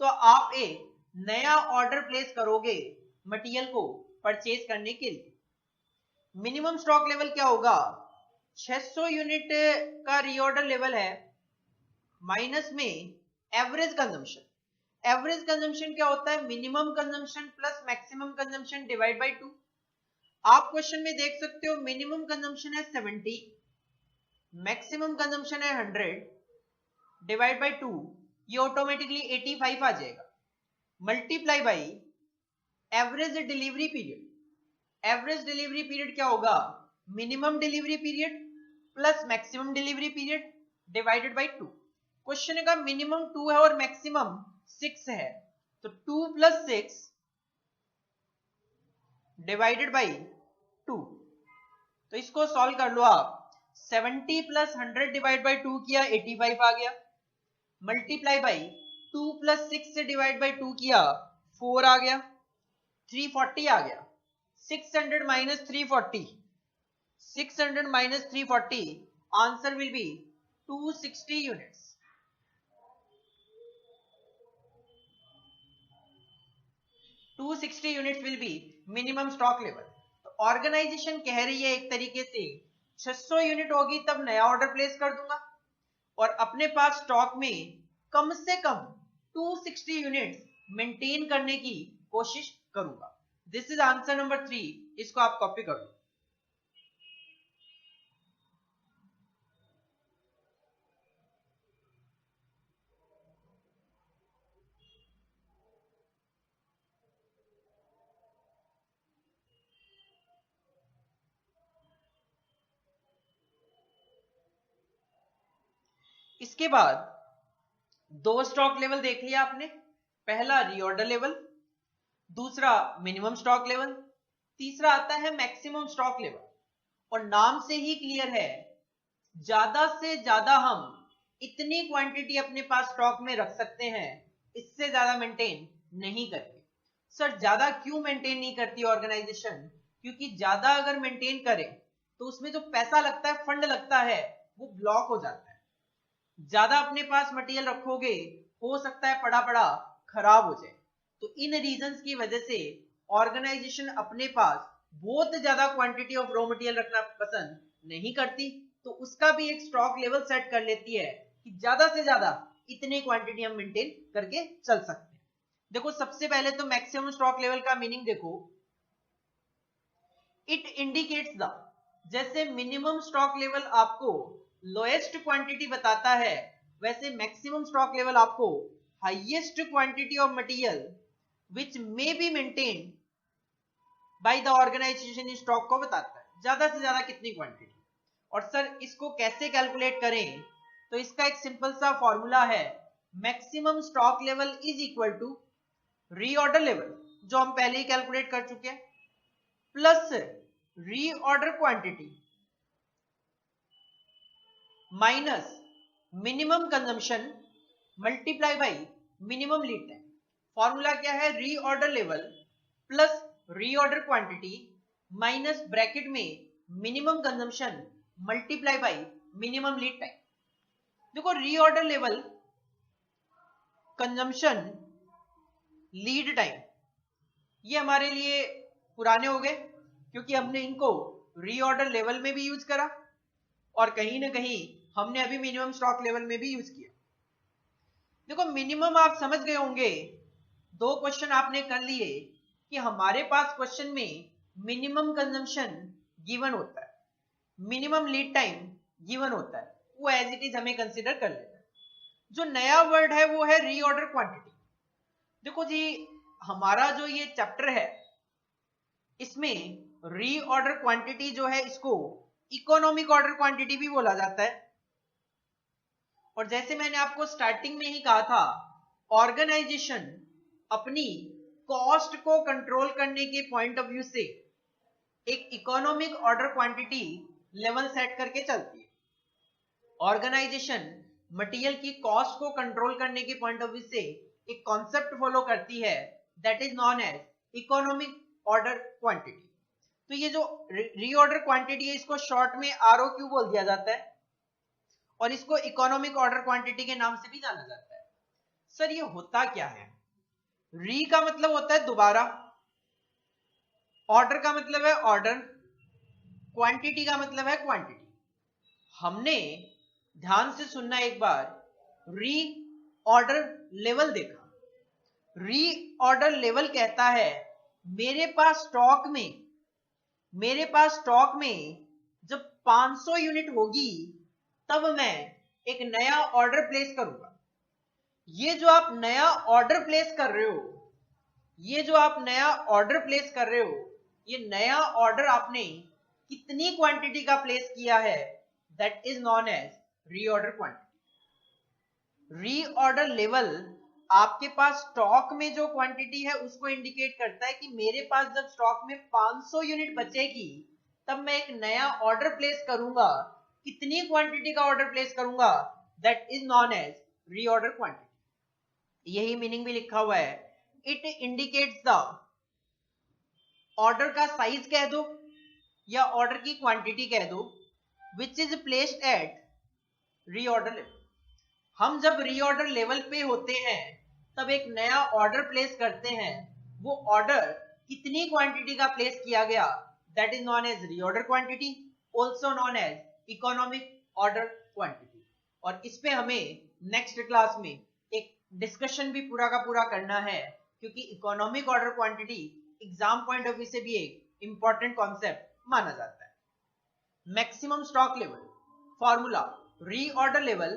तो आप एक नया ऑर्डर प्लेस करोगे मटेरियल को परचेज करने के लिए। मिनिमम स्टॉक लेवल क्या होगा, 600 यूनिट का रीऑर्डर लेवल है माइनस में एवरेज कंजम्पशन। एवरेज कंजम्पशन क्या होता है, minimum consumption plus maximum consumption divide by 2। आप क्वेश्चन में देख सकते हो मिनिमम कंजम्पशन है 70, मैक्सिमम कंजम्पशन है 100 डिवाइड बाई 2, ये ऑटोमेटिकली 85 आ जाएगा, multiply by average delivery period. Average delivery period क्या होगा, minimum delivery period plus maximum delivery period divided by 2। Question का मिनिमम 2 है और मैक्सिमम 6 है, तो 2 + 6 डिवाइडेड बाई 2। तो इसको सॉल्व कर लो आप, 70 + 100 डिवाइड बाई 2 किया 85 आ गया, मल्टीप्लाई बाई 2 + 6 से डिवाइड बाई 2 किया 4 आ गया, 340 आ गया। 600 minus 340, 600 minus 340, answer will be 260 units। 260 units will be minimum stock level। तो ऑर्गेनाइजेशन कह रही है एक तरीके से 600 यूनिट होगी तब नया ऑर्डर प्लेस कर दूंगा और अपने पास स्टॉक में कम से कम 260 यूनिट्स मेंटेन करने की कोशिश करूंगा। दिस इज आंसर नंबर 3, इसको आप कॉपी कर लो। इसके बाद दो स्टॉक लेवल देख लिया आपने, पहला रीऑर्डर लेवल, दूसरा मिनिमम स्टॉक लेवल, तीसरा आता है मैक्सिमम स्टॉक लेवल। और नाम से ही क्लियर है, ज्यादा से ज्यादा हम इतनी क्वांटिटी अपने पास स्टॉक में रख सकते हैं, इससे ज्यादा मेंटेन नहीं करते। सर ज्यादा क्यों मेंटेन नहीं करती ऑर्गेनाइजेशन, क्योंकि ज्यादा अगर मेंटेन करें तो उसमें जो पैसा लगता है, फंड लगता है, वो ब्लॉक हो जाता है। ज्यादा अपने पास मटेरियल रखोगे हो सकता है पड़ा पड़ा खराब हो जाए। तो इन रीजंस की वजह से ऑर्गेनाइजेशन अपने पास बहुत ज्यादा क्वांटिटी ऑफ रॉ मटेरियल रखना पसंद नहीं करती, तो उसका भी एक स्टॉक लेवल सेट कर लेती है कि ज्यादा से ज्यादा इतने क्वांटिटी हम मेंटेन करके चल सकते हैं। देखो सबसे पहले तो मैक्सिमम स्टॉक लेवल का मीनिंग देखो, इट इंडिकेट्स द, जैसे मिनिमम स्टॉक लेवल आपको लोएस्ट क्वांटिटी बताता है, वैसे मैक्सिमम स्टॉक लेवल आपको highest quantity of material which may be maintained by the organization in stock को बताता है, ज्यादा से ज्यादा कितनी क्वांटिटी। और सर इसको कैसे कैलकुलेट करें, तो इसका एक सिंपल सा फॉर्मूला है, maximum stock level is equal to reorder level, जो हम पहले ही कैलकुलेट कर चुके हैं, plus reorder quantity minus minimum consumption multiply by minimum lead time. Formula क्या है? Reorder level plus reorder quantity minus bracket में minimum consumption multiply by minimum lead time. देखो reorder level, consumption, lead time, ये हमारे लिए पुराने हो गए क्योंकि हमने इनको रीऑर्डर लेवल में भी यूज करा और कहीं ना कहीं हमने अभी मिनिमम स्टॉक लेवल में भी यूज किया। देखो मिनिमम आप समझ गए होंगे, दो क्वेश्चन आपने कर लिए कि हमारे पास क्वेश्चन में मिनिमम कंजम्पशन गिवन होता है, मिनिमम लीड टाइम गिवन होता है, वो एज इट इज हमें कंसीडर कर लेना है। जो नया वर्ड है वो है रीऑर्डर क्वांटिटी। देखो जी हमारा जो ये चैप्टर है इसमें रीऑर्डर क्वांटिटी जो है इसको इकोनॉमिक ऑर्डर क्वांटिटी भी बोला जाता है। और जैसे मैंने आपको स्टार्टिंग में ही कहा था, ऑर्गेनाइजेशन अपनी कॉस्ट को कंट्रोल करने के पॉइंट ऑफ व्यू से एक economic order quantity level set करके चलती है। ऑर्गेनाइजेशन मटेरियल की कॉस्ट को कंट्रोल करने के पॉइंट ऑफ व्यू से एक कॉन्सेप्ट फॉलो करती है, that is known as economic order quantity. तो ये जो रीऑर्डर क्वांटिटी है इसको शॉर्ट में ROQ बोल दिया जाता है और इसको इकोनॉमिक ऑर्डर क्वांटिटी के नाम से भी जाना जाता है। सर ये होता क्या है? री का मतलब होता है दोबारा, ऑर्डर का मतलब है ऑर्डर, क्वांटिटी का मतलब है क्वांटिटी। हमने ध्यान से सुनना एक बार, री ऑर्डर लेवल देखा। री ऑर्डर लेवल कहता है मेरे पास स्टॉक में जब 500 यूनिट होगी तब मैं एक नया ऑर्डर प्लेस करूंगा। ये जो आप नया ऑर्डर प्लेस कर रहे हो, ये नया ऑर्डर आपने कितनी क्वांटिटी का प्लेस किया है, that is known as reorder quantity. Reorder level आपके पास स्टॉक में जो क्वांटिटी है उसको इंडिकेट करता है कि मेरे पास जब स्टॉक में 500 यूनिट बचेगी तब मैं एक नया ऑर्डर प्लेस करूंगा। कितनी क्वांटिटी का ऑर्डर प्लेस करूंगा, that is known as reorder quantity. यही मीनिंग भी लिखा हुआ है, इट इंडिकेट्स द ऑर्डर का साइज कह दो या ऑर्डर की क्वांटिटी कह दो, which is placed at reorder level. हम जब रीऑर्डर लेवल पे होते हैं तब एक नया ऑर्डर प्लेस करते हैं, वो ऑर्डर कितनी क्वांटिटी का प्लेस किया गया, that is known as reorder quantity, also known as economic order quantity. और इस पे हमें नेक्स्ट क्लास में एक डिस्कशन भी पूरा का पूरा करना है क्योंकि economic order quantity exam point of view से भी एक इंपॉर्टेंट कॉन्सेप्ट माना जाता है। Maximum stock level, formula reorder level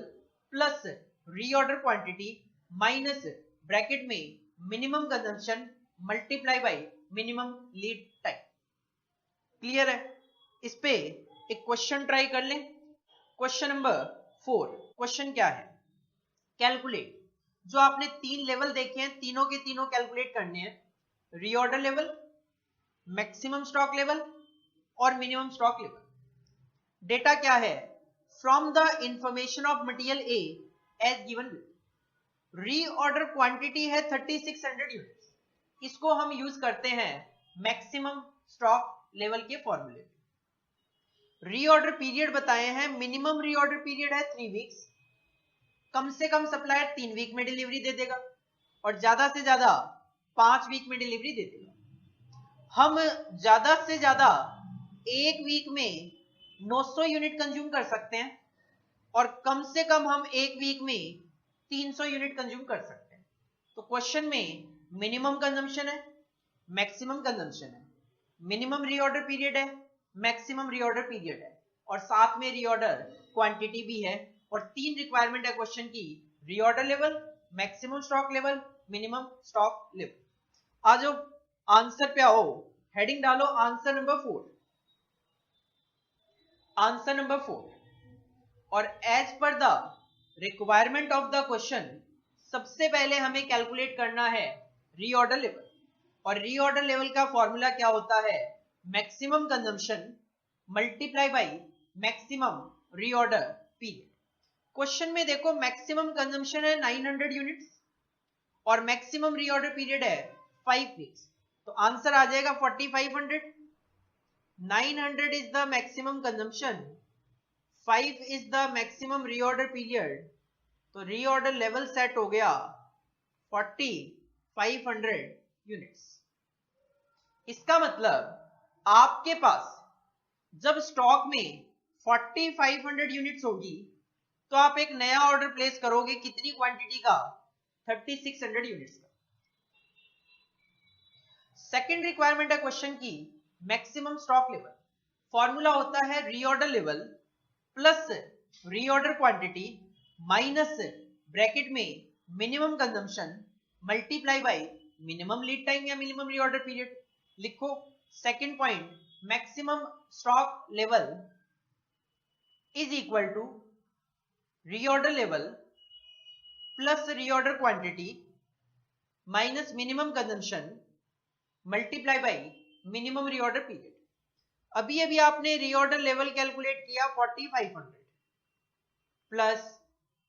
plus reorder quantity minus bracket में minimum consumption multiply by minimum lead time. Clear है? इस पे एक क्वेश्चन ट्राई कर लें। Question number 4। क्वेश्चन क्या है? कैलकुलेट। जो आपने 3 लेवल देखे हैं तीनों के तीनों कैलकुलेट करने हैं, reorder level, maximum stock level और मिनिमम स्टॉक लेवल। डेटा क्या है? From the information of material A as given. Reorder quantity है 3600 यूनिट्स, इसको हम यूज करते हैं मैक्सिमम स्टॉक लेवल के फॉर्मूले। रीऑर्डर पीरियड बताए हैं, मिनिमम रीऑर्डर पीरियड है 3 वीक्स, कम से कम सप्लायर 3 वीक में डिलीवरी दे देगा और ज्यादा से ज्यादा 5 वीक में डिलीवरी दे देगा। हम ज्यादा से ज्यादा 1 वीक में 900 यूनिट कंज्यूम कर सकते हैं और कम से कम हम 1 वीक में 300 यूनिट कंज्यूम कर सकते हैं। तो क्वेश्चन में मिनिमम कंजम्पशन है, मैक्सिमम कंजम्पशन है, मिनिमम रीऑर्डर पीरियड है, मैक्सिमम रीऑर्डर पीरियड है और साथ में रीऑर्डर क्वांटिटी भी है और 3 रिक्वायरमेंट है क्वेश्चन की, reorder level, maximum stock level, minimum stock level. आ जाओ आंसर पे आओ, हेडिंग डालो आंसर नंबर 4। Answer number 4। और as per the requirement of the question सबसे पहले हमें कैलकुलेट करना है रीऑर्डर लेवल। और रीऑर्डर लेवल का फॉर्मूला क्या होता है? Maximum consumption multiply by maximum reorder period. Question में देखो मैक्सिमम कंजम्पशन है 900 यूनिट्स और मैक्सिमम रीऑर्डर पीरियड है 5 वीक्स, तो आंसर आ जाएगा 4500। 900 is the maximum consumption, 5 is the maximum reorder period, तो रीऑर्डर लेवल सेट हो गया 4500 यूनिट्स। इसका मतलब आपके पास जब स्टॉक में 4500 यूनिट्स होगी तो आप एक नया ऑर्डर प्लेस करोगे कितनी क्वांटिटी का? 3600 यूनिट्स का। सेकंड रिक्वायरमेंट है क्वेश्चन की मैक्सिमम स्टॉक लेवल। फॉर्मूला होता है reorder level plus reorder quantity minus bracket में minimum consumption multiply by minimum lead time या मिनिमम रीऑर्डर पीरियड। लिखो second point, maximum stock level is equal to reorder level plus reorder quantity minus minimum consumption multiply by minimum reorder period. अभी आपने reorder level calculate किया 4500 plus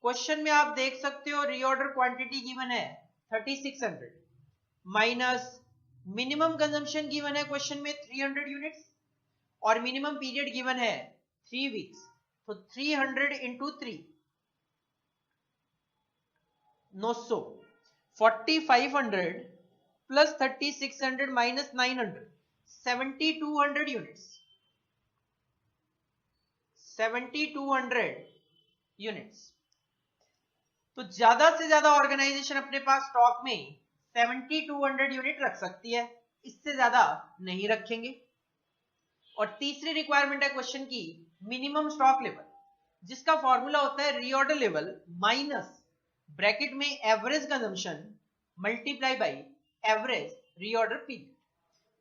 question में आप देख सकते हो रीऑर्डर क्वांटिटी गिवन है 3600 माइनस मिनिमम कंजम्पशन गिवन है क्वेश्चन में 300 यूनिट्स और मिनिमम पीरियड गिवन है 3 वीक्स, तो 300 into 3 900, 4500 plus 3600 minus 900 7200 units, 7200 units. तो ज्यादा से ज्यादा ऑर्गेनाइजेशन अपने पास स्टॉक में 7200 यूनिट रख सकती है, इससे ज्यादा नहीं रखेंगे। और तीसरी रिक्वायरमेंट है क्वेश्चन की मिनिमम स्टॉक लेवल, जिसका फॉर्मूला होता है रीऑर्डर लेवल माइनस ब्रैकेट में average consumption multiply by average reorder period.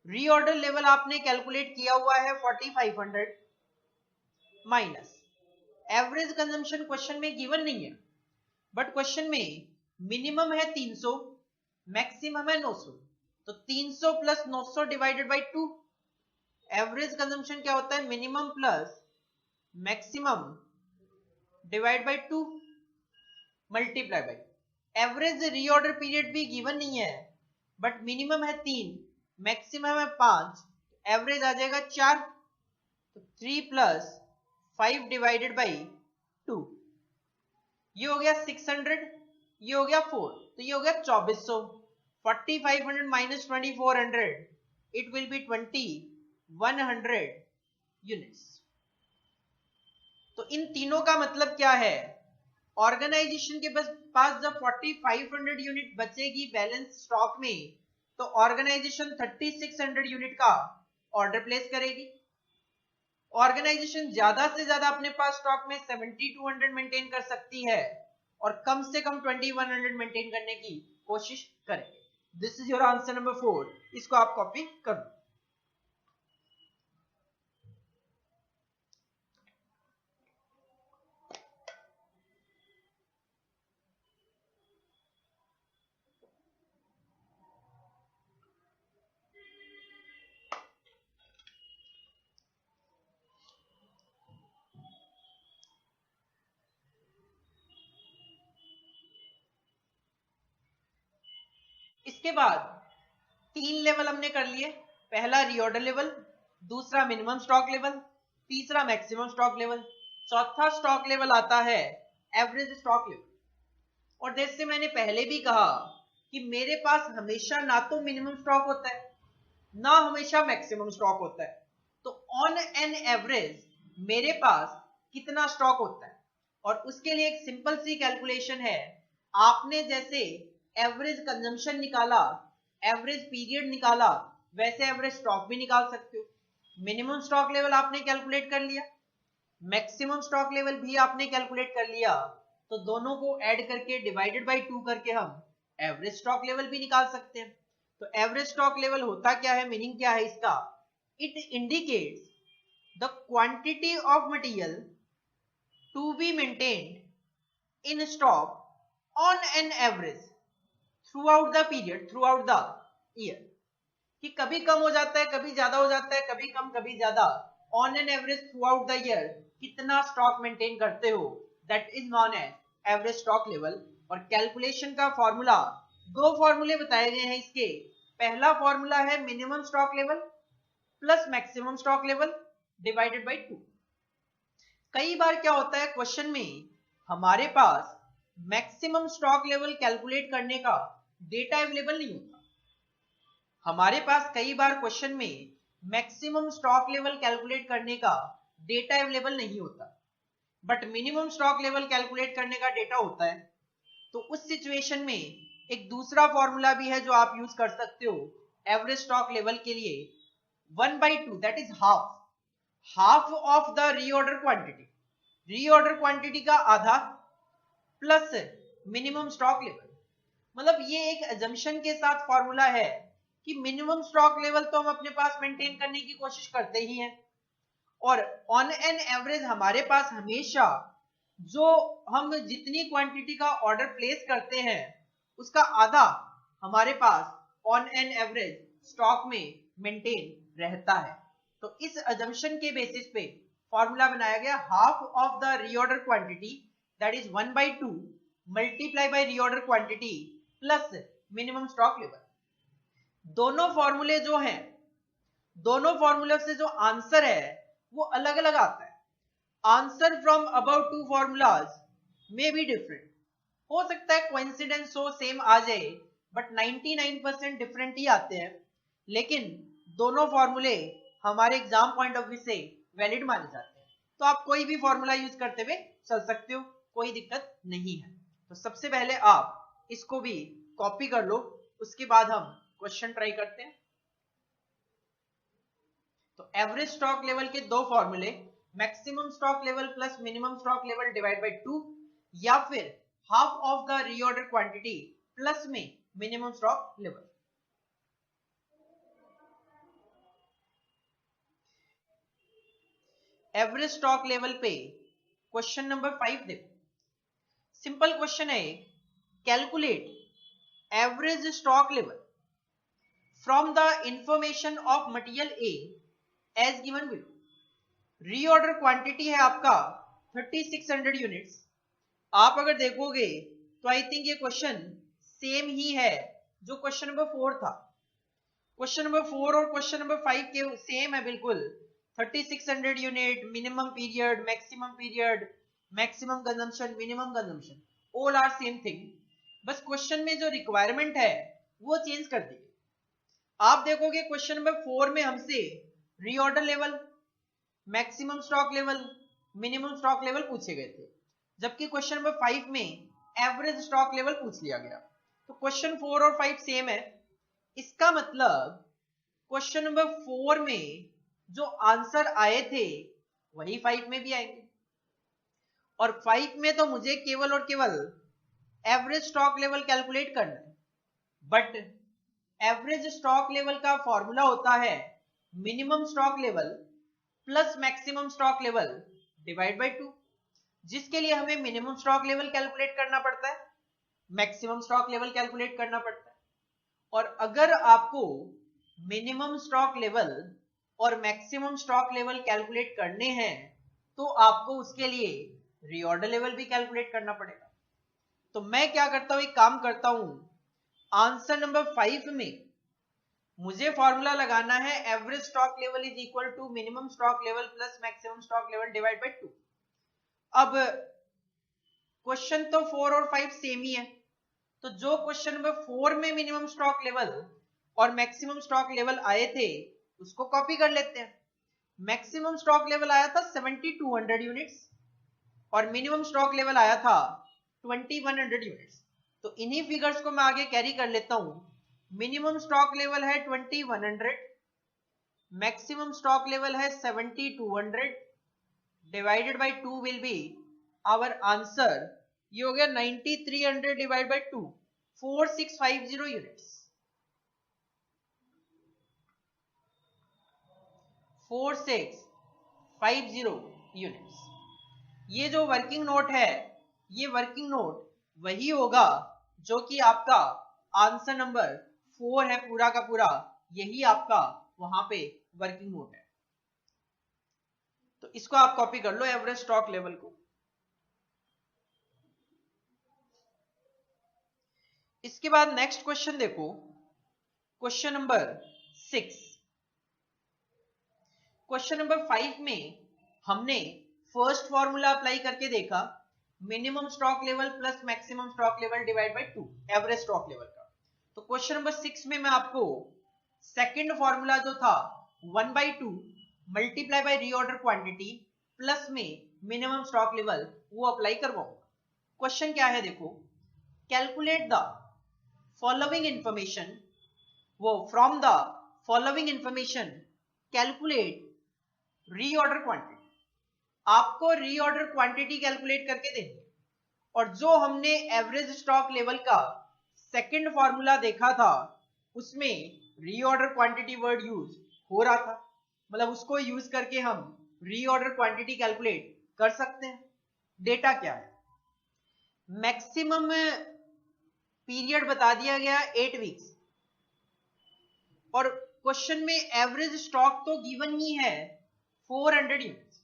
Reorder level आपने कैलकुलेट किया हुआ है 4500 माइनस एवरेज कंजम्पशन क्वेश्चन में गिवन नहीं है, बट क्वेश्चन में मिनिमम है 300 मैक्सिमम है 900, तो 300 plus 900 divided by 2। Average consumption क्या होता है? Minimum plus maximum divide by 2 multiply by average reorder period भी गिवन नहीं है, बट मिनिमम है 3 मैक्सिमम है 5, एवरेज आ जाएगा 4, तो 3 प्लस 5 डिवाइडेड बाई 2, ये हो गया 600, ये हो गया 4, तो ये हो गया 2400। 4500 minus 2400 it will be 2100 units. तो इन तीनों का मतलब क्या है? ऑर्गेनाइजेशन के पास जब 4500 यूनिट बचेगी बैलेंस स्टॉक में, तो ऑर्गेनाइजेशन 3600 यूनिट का ऑर्डर प्लेस करेगी। ऑर्गेनाइजेशन ज्यादा से ज्यादा अपने पास स्टॉक में 7200 मेंटेन कर सकती है और कम से कम 2100 मेंटेन करने की कोशिश करेंगे। This is your answer number 4, इसको आप कॉपी कर लो। इसके बाद 3 लेवल हमने कर लिए, पहला रीऑर्डर लेवल, दूसरा मिनिमम स्टॉक लेवल, तीसरा मैक्सिमम स्टॉक लेवल, चौथा स्टॉक लेवल आता है एवरेज स्टॉक लेवल। और जैसे मैंने पहले भी कहा कि मेरे पास हमेशा ना तो मिनिमम स्टॉक होता है ना हमेशा मैक्सिमम स्टॉक होता है, तो ऑन एन एवरेज मेरे पास कितना स्टॉक होता है, और उसके लिए एक सिंपल सी कैलकुलेशन है। आपने जैसे एवरेज कंजम्पशन निकाला, एवरेज पीरियड निकाला, वैसे एवरेज स्टॉक भी निकाल सकते हो। मिनिमम स्टॉक लेवल आपने कैलकुलेट कर लिया, मैक्सिमम स्टॉक लेवल भी आपने कैलकुलेट कर लिया, तो दोनों को ऐड करके डिवाइडेड बाय 2 करके हम एवरेज स्टॉक लेवल भी निकाल सकते हैं। तो एवरेज स्टॉक लेवल होता क्या है, मीनिंग क्या है इसका? It indicates the quantity of material to be maintained in stock on an average throughout the period, throughout the year, कि कभी कम हो जाता है, कभी ज्यादा हो जाता है, कभी कम कभी ज्यादा। On an average throughout the year कितना स्टॉक मेंटेन करते हो, that is known as average stock level. और कैलकुलेशन का फॉर्मूला, दो फॉर्मूले बताए गए हैं इसके। पहला फॉर्मूला है minimum stock level plus maximum stock level divided by 2। कई बार क्या होता है क्वेश्चन में हमारे पास मैक्सिमम स्टॉक लेवल कैलकुलेट करने का डेटा अवेलेबल नहीं होता। हमारे पास कई बार क्वेश्चन में मैक्सिमम स्टॉक लेवल कैलकुलेट करने का डेटा अवेलेबल नहीं होता, but minimum stock level calculate करने का डेटा होता है। तो उस सिचुएशन में एक दूसरा फॉर्मूला भी है जो आप यूज कर सकते हो एवरेज स्टॉक लेवल के लिए, 1/2 that is half of the reorder quantity. Reorder quantity का आधा प्लस मिनिमम स्टॉक लेवल। मतलब ये एक अजम्पशन के साथ फॉर्मूला है कि मिनिमम स्टॉक लेवल तो हम अपने पास मेंटेन करने की कोशिश करते ही हैं, और ऑन एन एवरेज हमारे पास हमेशा जो हम जितनी क्वांटिटी का ऑर्डर प्लेस करते हैं उसका आधा हमारे pass on an average stock में मेंटेन रहता है। तो इस अजम्पशन के बेसिस पे फॉर्मूला बनाया गया, half of the reorder quantity that is 1/2 multiply by reorder quantity plus minimum stock level. दोनों फॉर्मूले जो हैं, दोनों फॉर्मूले से जो आंसर है वो अलग अलग आता है। Answer from above two formulas may be different, हो सकता है कोइंसिडेंस हो सेम आ जाए, बट 99% डिफरेंट ही आते हैं। लेकिन दोनों फॉर्मूले हमारे एग्जाम पॉइंट ऑफ व्यू से वैलिड माने जाते हैं, तो आप कोई भी फॉर्मूला यूज करते हुए चल सकते हो, कोई दिक्कत नहीं है। तो सबसे पहले आप इसको भी कॉपी कर लो, उसके बाद हम क्वेश्चन ट्राई करते हैं। तो एवरेज स्टॉक लेवल के दो फॉर्मूले, maximum stock level plus minimum stock level divide by 2, या फिर half of the reorder quantity plus में minimum stock level. Average stock level पे क्वेश्चन नंबर 5 देखो। सिंपल क्वेश्चन है, calculate average stock level from the information of material A as given below. Reorder quantity है आपका 3600 units. आप अगर देखोगे तो आई थिंक ये क्वेश्चन सेम ही है जो क्वेश्चन नंबर 4 था। क्वेश्चन नंबर 4 और क्वेश्चन नंबर 5 के सेम है बिल्कुल। 3600 unit, minimum period, maximum consumption, minimum consumption, all are same thing. बस क्वेश्चन में जो रिक्वायरमेंट है वो चेंज कर दी। आप देखोगे क्वेश्चन नंबर 4 में हमसे reorder level, maximum stock level, minimum stock level पूछे गए थे, जबकि क्वेश्चन नंबर 5 में एवरेज स्टॉक लेवल पूछ लिया गया। तो क्वेश्चन 4 और 5 सेम है। इसका मतलब क्वेश्चन नंबर 4 में जो आंसर आए थे वही 5 में भी आएंगे, और 5 में तो मुझे केवल और केवल एवरेज स्टॉक लेवल कैलकुलेट करना है, बट एवरेज स्टॉक लेवल का फॉर्मूला होता है minimum stock level plus maximum stock level divide by 2, जिसके लिए हमें मिनिमम स्टॉक लेवल कैलकुलेट करना पड़ता है, मैक्सिमम स्टॉक लेवल कैलकुलेट करना पड़ता है। और अगर आपको मिनिमम स्टॉक लेवल और मैक्सिमम स्टॉक लेवल कैलकुलेट करने हैं तो आपको उसके लिए रीऑर्डर लेवल भी कैलकुलेट करना पड़ेगा। तो मैं क्या करता हूं, एक काम करता हूं, आंसर नंबर 5 में मुझे फॉर्मूला लगाना है average stock level is equal to minimum stock level plus maximum stock level divide by 2। अब क्वेश्चन तो 4 और 5 सेम ही है, तो जो क्वेश्चन नंबर 4 में मिनिमम स्टॉक लेवल और मैक्सिमम स्टॉक लेवल आए थे उसको कॉपी कर लेते हैं। मैक्सिमम स्टॉक लेवल आया था 7200 यूनिट्स और मिनिमम स्टॉक लेवल आया था 2100 यूनिट्स। तो इन्हीं फिगर्स को मैं आगे कैरी कर लेता हूं। मिनिमम स्टॉक लेवल है 2100, मैक्सिमम स्टॉक लेवल है 7200, divided by 2 will be our answer. ये हो गया 9300 डिवाइड बाय 2, 4650 यूनिट्स। 4650 यूनिट्स। ये जो वर्किंग नोट है, ये वर्किंग नोट वही होगा जो कि आपका आंसर नंबर 4 है, पूरा का पूरा यही आपका वहां पे वर्किंग नोट है। तो इसको आप कॉपी कर लो एवरेज स्टॉक लेवल को। इसके बाद नेक्स्ट क्वेश्चन देखो, क्वेश्चन नंबर 6। क्वेश्चन नंबर 5 में हमने फर्स्ट फॉर्मूला अप्लाई करके देखा, minimum stock level plus maximum stock level divide by 2, average stock level का। तो क्वेश्चन नंबर 6 में मैं आपको सेकंड फॉर्मूला जो था 1/2 multiply by reorder quantity plus में मिनिमम स्टॉक लेवल वो अप्लाई करवाऊंगा। क्वेश्चन क्या है देखो, कैलकुलेट द फॉलोइंग इंफॉर्मेशन, वो from the following information calculate reorder quantity. आपको रीऑर्डर क्वांटिटी कैलकुलेट करके देनी है, और जो हमने एवरेज स्टॉक लेवल का सेकंड फॉर्मूला देखा था उसमें रीऑर्डर क्वांटिटी वर्ड यूज हो रहा था, मतलब उसको यूज करके हम रीऑर्डर क्वांटिटी कैलकुलेट कर सकते हैं। डेटा क्या है, मैक्सिमम पीरियड बता दिया गया 8 वीक्स, और क्वेश्चन में एवरेज स्टॉक तो गिवन ही है 400 यूनिट्स।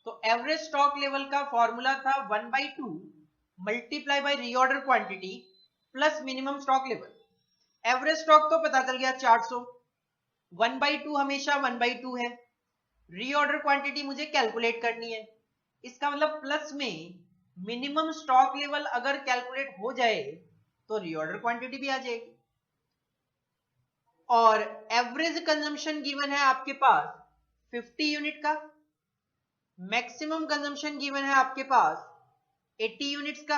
तो एवरेज स्टॉक लेवल का फॉर्मूला था 1/2 multiply by reorder quantity plus minimum stock level. Average stock तो पता चल गया 400, 1/2 हमेशा 1/2 है, रीऑर्डर क्वांटिटी मुझे कैलकुलेट करनी है, इसका मतलब प्लस में मिनिमम स्टॉक लेवल अगर कैलकुलेट हो जाए तो रीऑर्डर क्वांटिटी भी आ जाएगी। और एवरेज कंजम्पशन गिवन है आपके पास 50 यूनिट का, मैक्सिमम कंजम्पशन गिवन है आपके पास 80 यूनिट्स का,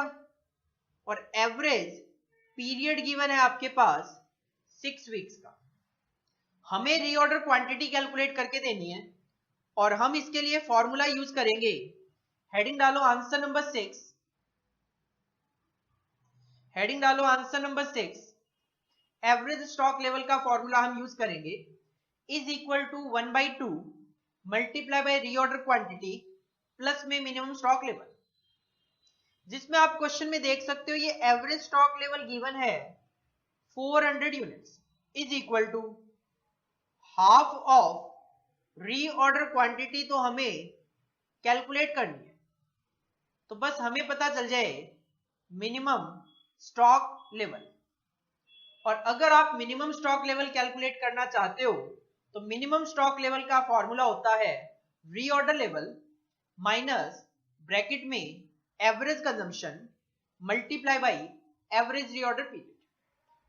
और एवरेज पीरियड गिवन है आपके पास 6 वीक्स का। हमें रीऑर्डर क्वांटिटी कैलकुलेट करके देनी है, और हम इसके लिए फॉर्मूला यूज करेंगे। हेडिंग डालो आंसर नंबर 6, हेडिंग डालो answer number 6। Average stock level का फॉर्मूला हम यूज करेंगे, is equal to 1/2 multiply by reorder quantity plus में मिनिमम स्टॉक लेवल, जिसमें आप क्वेश्चन में देख सकते हो ये एवरेज स्टॉक लेवल गिवन है 400 units, is equal to half of reorder quantity तो हमें कैलकुलेट करनी है। तो बस हमें पता चल जाए मिनिमम स्टॉक लेवल, और अगर आप मिनिमम स्टॉक लेवल कैलकुलेट करना चाहते हो तो मिनिमम स्टॉक लेवल का फॉर्मूला होता है रीऑर्डर लेवल माइनस ब्रैकेट में average consumption multiply by average reorder period.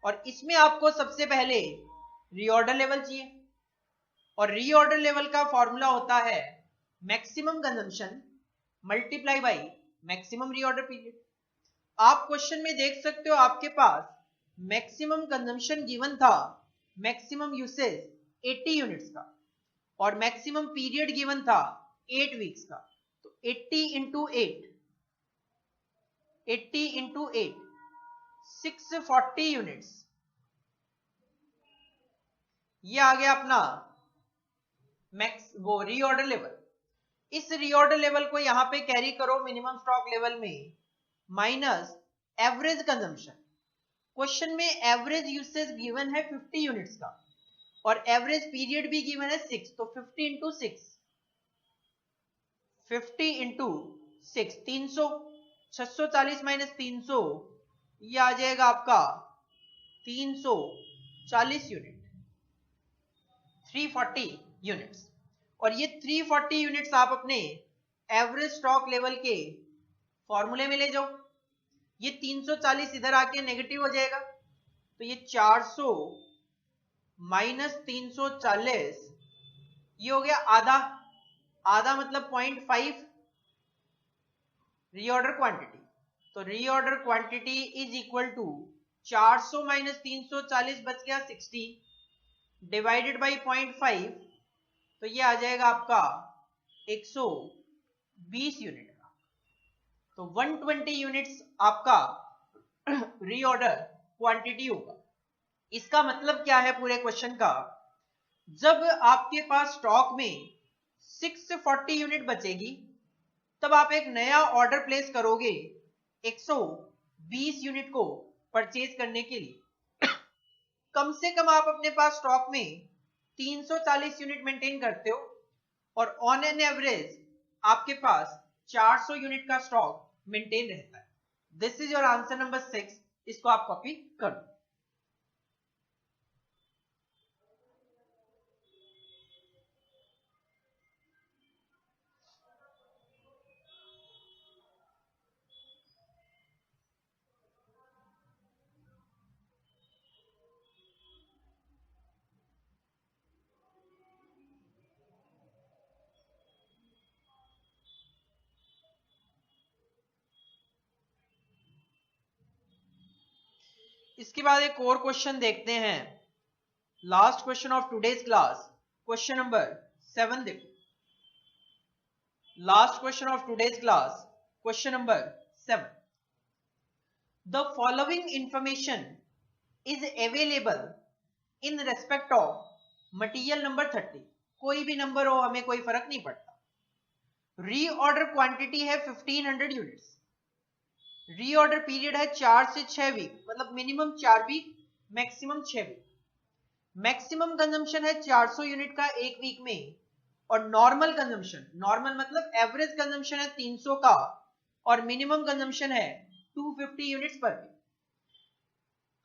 और इसमें आपको सबसे पहले रीऑर्डर लेवल चाहिए, और रीऑर्डर लेवल का फॉर्मूला होता है maximum consumption multiply by maximum reorder period. आप क्वेश्चन में देख सकते हो आपके पास मैक्सिमम कंजम्पशन गिवन था, मैक्सिमम यूसेज 80 यूनिट्स का, और मैक्सिमम पीरियड गिवन था 8 वीक्स का। तो 80 इंटू 8, 80 इंटू 8 640 यूनिट्स, ये आ गया अपना मैक्स वो रीऑर्डर लेवल। इस रीऑर्डर लेवल को यहां पे कैरी करो मिनिमम स्टॉक लेवल में, माइनस एवरेज कंजम्पशन। क्वेश्चन में एवरेज यूसेज गिवन है 50 यूनिट्स का, और एवरेज पीरियड भी गिवन है 6, तो 50 इंटू 6, 50 इंटू 6 300, 640 माइनस 300, ये आ जाएगा आपका 340 यूनिट, 340 यूनिट्स। और ये 340 यूनिट्स आप अपने एवरेज स्टॉक लेवल के फॉर्मूले में ले जाओ। ये 340 इधर आके नेगेटिव हो जाएगा, तो ये 400 माइनस 340, ये हो गया आधा, आधा मतलब 0.5 रीऑर्डर क्वांटिटी। तो reorder quantity is equal to 400 minus 340 बच गया 60 डिवाइडेड बाई 0.5, तो ये आ जाएगा आपका 120 यूनिट का। तो 120 यूनिट्स आपका रीऑर्डर क्वांटिटी होगा। इसका मतलब क्या है पूरे क्वेश्चन का, जब आपके पास स्टॉक में 640 यूनिट बचेगी तब आप एक नया ऑर्डर प्लेस करोगे 120 यूनिट को परचेज करने के लिए। कम से कम आप अपने पास स्टॉक में 340 यूनिट मेंटेन करते हो, और ऑन एन एवरेज आपके पास 400 यूनिट का स्टॉक मेंटेन रहता है। This is your answer number 6। इसको आप कॉपी कर दो। इसके बाद एक और क्वेश्चन देखते हैं, last question of today's class, question number 7 देखो। Last question of today's class, question number 7। The following information is available in respect of material number 30। कोई भी नंबर हो, हमें कोई फर्क नहीं पड़ता। रीऑर्डर क्वांटिटी है 1500 यूनिट्स, रीऑर्डर पीरियड है 4 से 6 वीक, मतलब minimum 4 week, maximum 6 week. Maximum consumption है 400 यूनिट का एक वीक में, और नॉर्मल कंजम्पशन, नॉर्मल मतलब एवरेज कंजम्पशन है 300 का, और मिनिमम कंजम्पशन है 250 यूनिट्स पर वीक।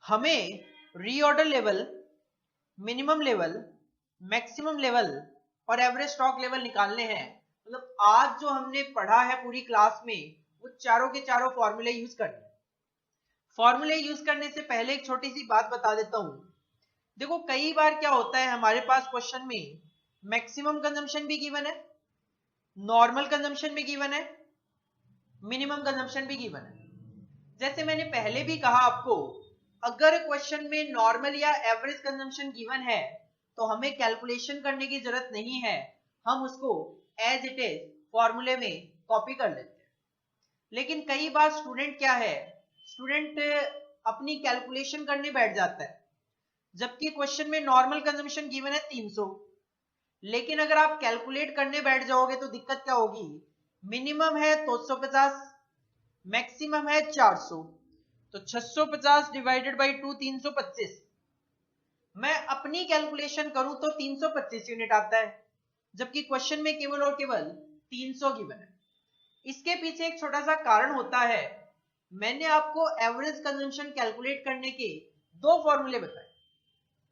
हमें reorder level, minimum level, maximum level और एवरेज स्टॉक लेवल निकालने हैं। मतलब आज जो हमने पढ़ा है पूरी क्लास में, वो चारों के चारों फॉर्मूले यूज करने। फॉर्मूले यूज करने से पहले एक छोटी सी बात बता देता हूं। देखो कई बार क्या होता है, हमारे पास क्वेश्चन में मैक्सिमम कंजम्पशन भी गिवन है, नॉर्मल कंजम्पशन भी गिवन है, मिनिमम कंजम्पशन भी गिवन है। जैसे मैंने पहले भी कहा आपको, अगर क्वेश्चन में नॉर्मल या एवरेज कंजम्पशन गिवन है तो हमें कैलकुलेशन करने की जरूरत नहीं है, हम उसको एज इट इज फॉर्मूले में कॉपी कर लेते हैं। लेकिन कई बार स्टूडेंट क्या है, स्टूडेंट अपनी कैलकुलेशन करने बैठ जाता है, जबकि क्वेश्चन में नॉर्मल कंजम्पशन गिवन है 300, लेकिन अगर आप कैलकुलेट करने बैठ जाओगे तो दिक्कत क्या होगी, मिनिमम है 250, मैक्सिमम है 400, तो 650 डिवाइडेड बाई 2 325। मैं अपनी कैलकुलेशन करूं तो 325 यूनिट आता है, जबकि क्वेश्चन में केवल और केवल 300 गिवन है। इसके पीछे एक छोटा सा कारण होता है, मैंने आपको एवरेज कंजम्पशन कैलकुलेट करने के दो फॉर्मूले बताए,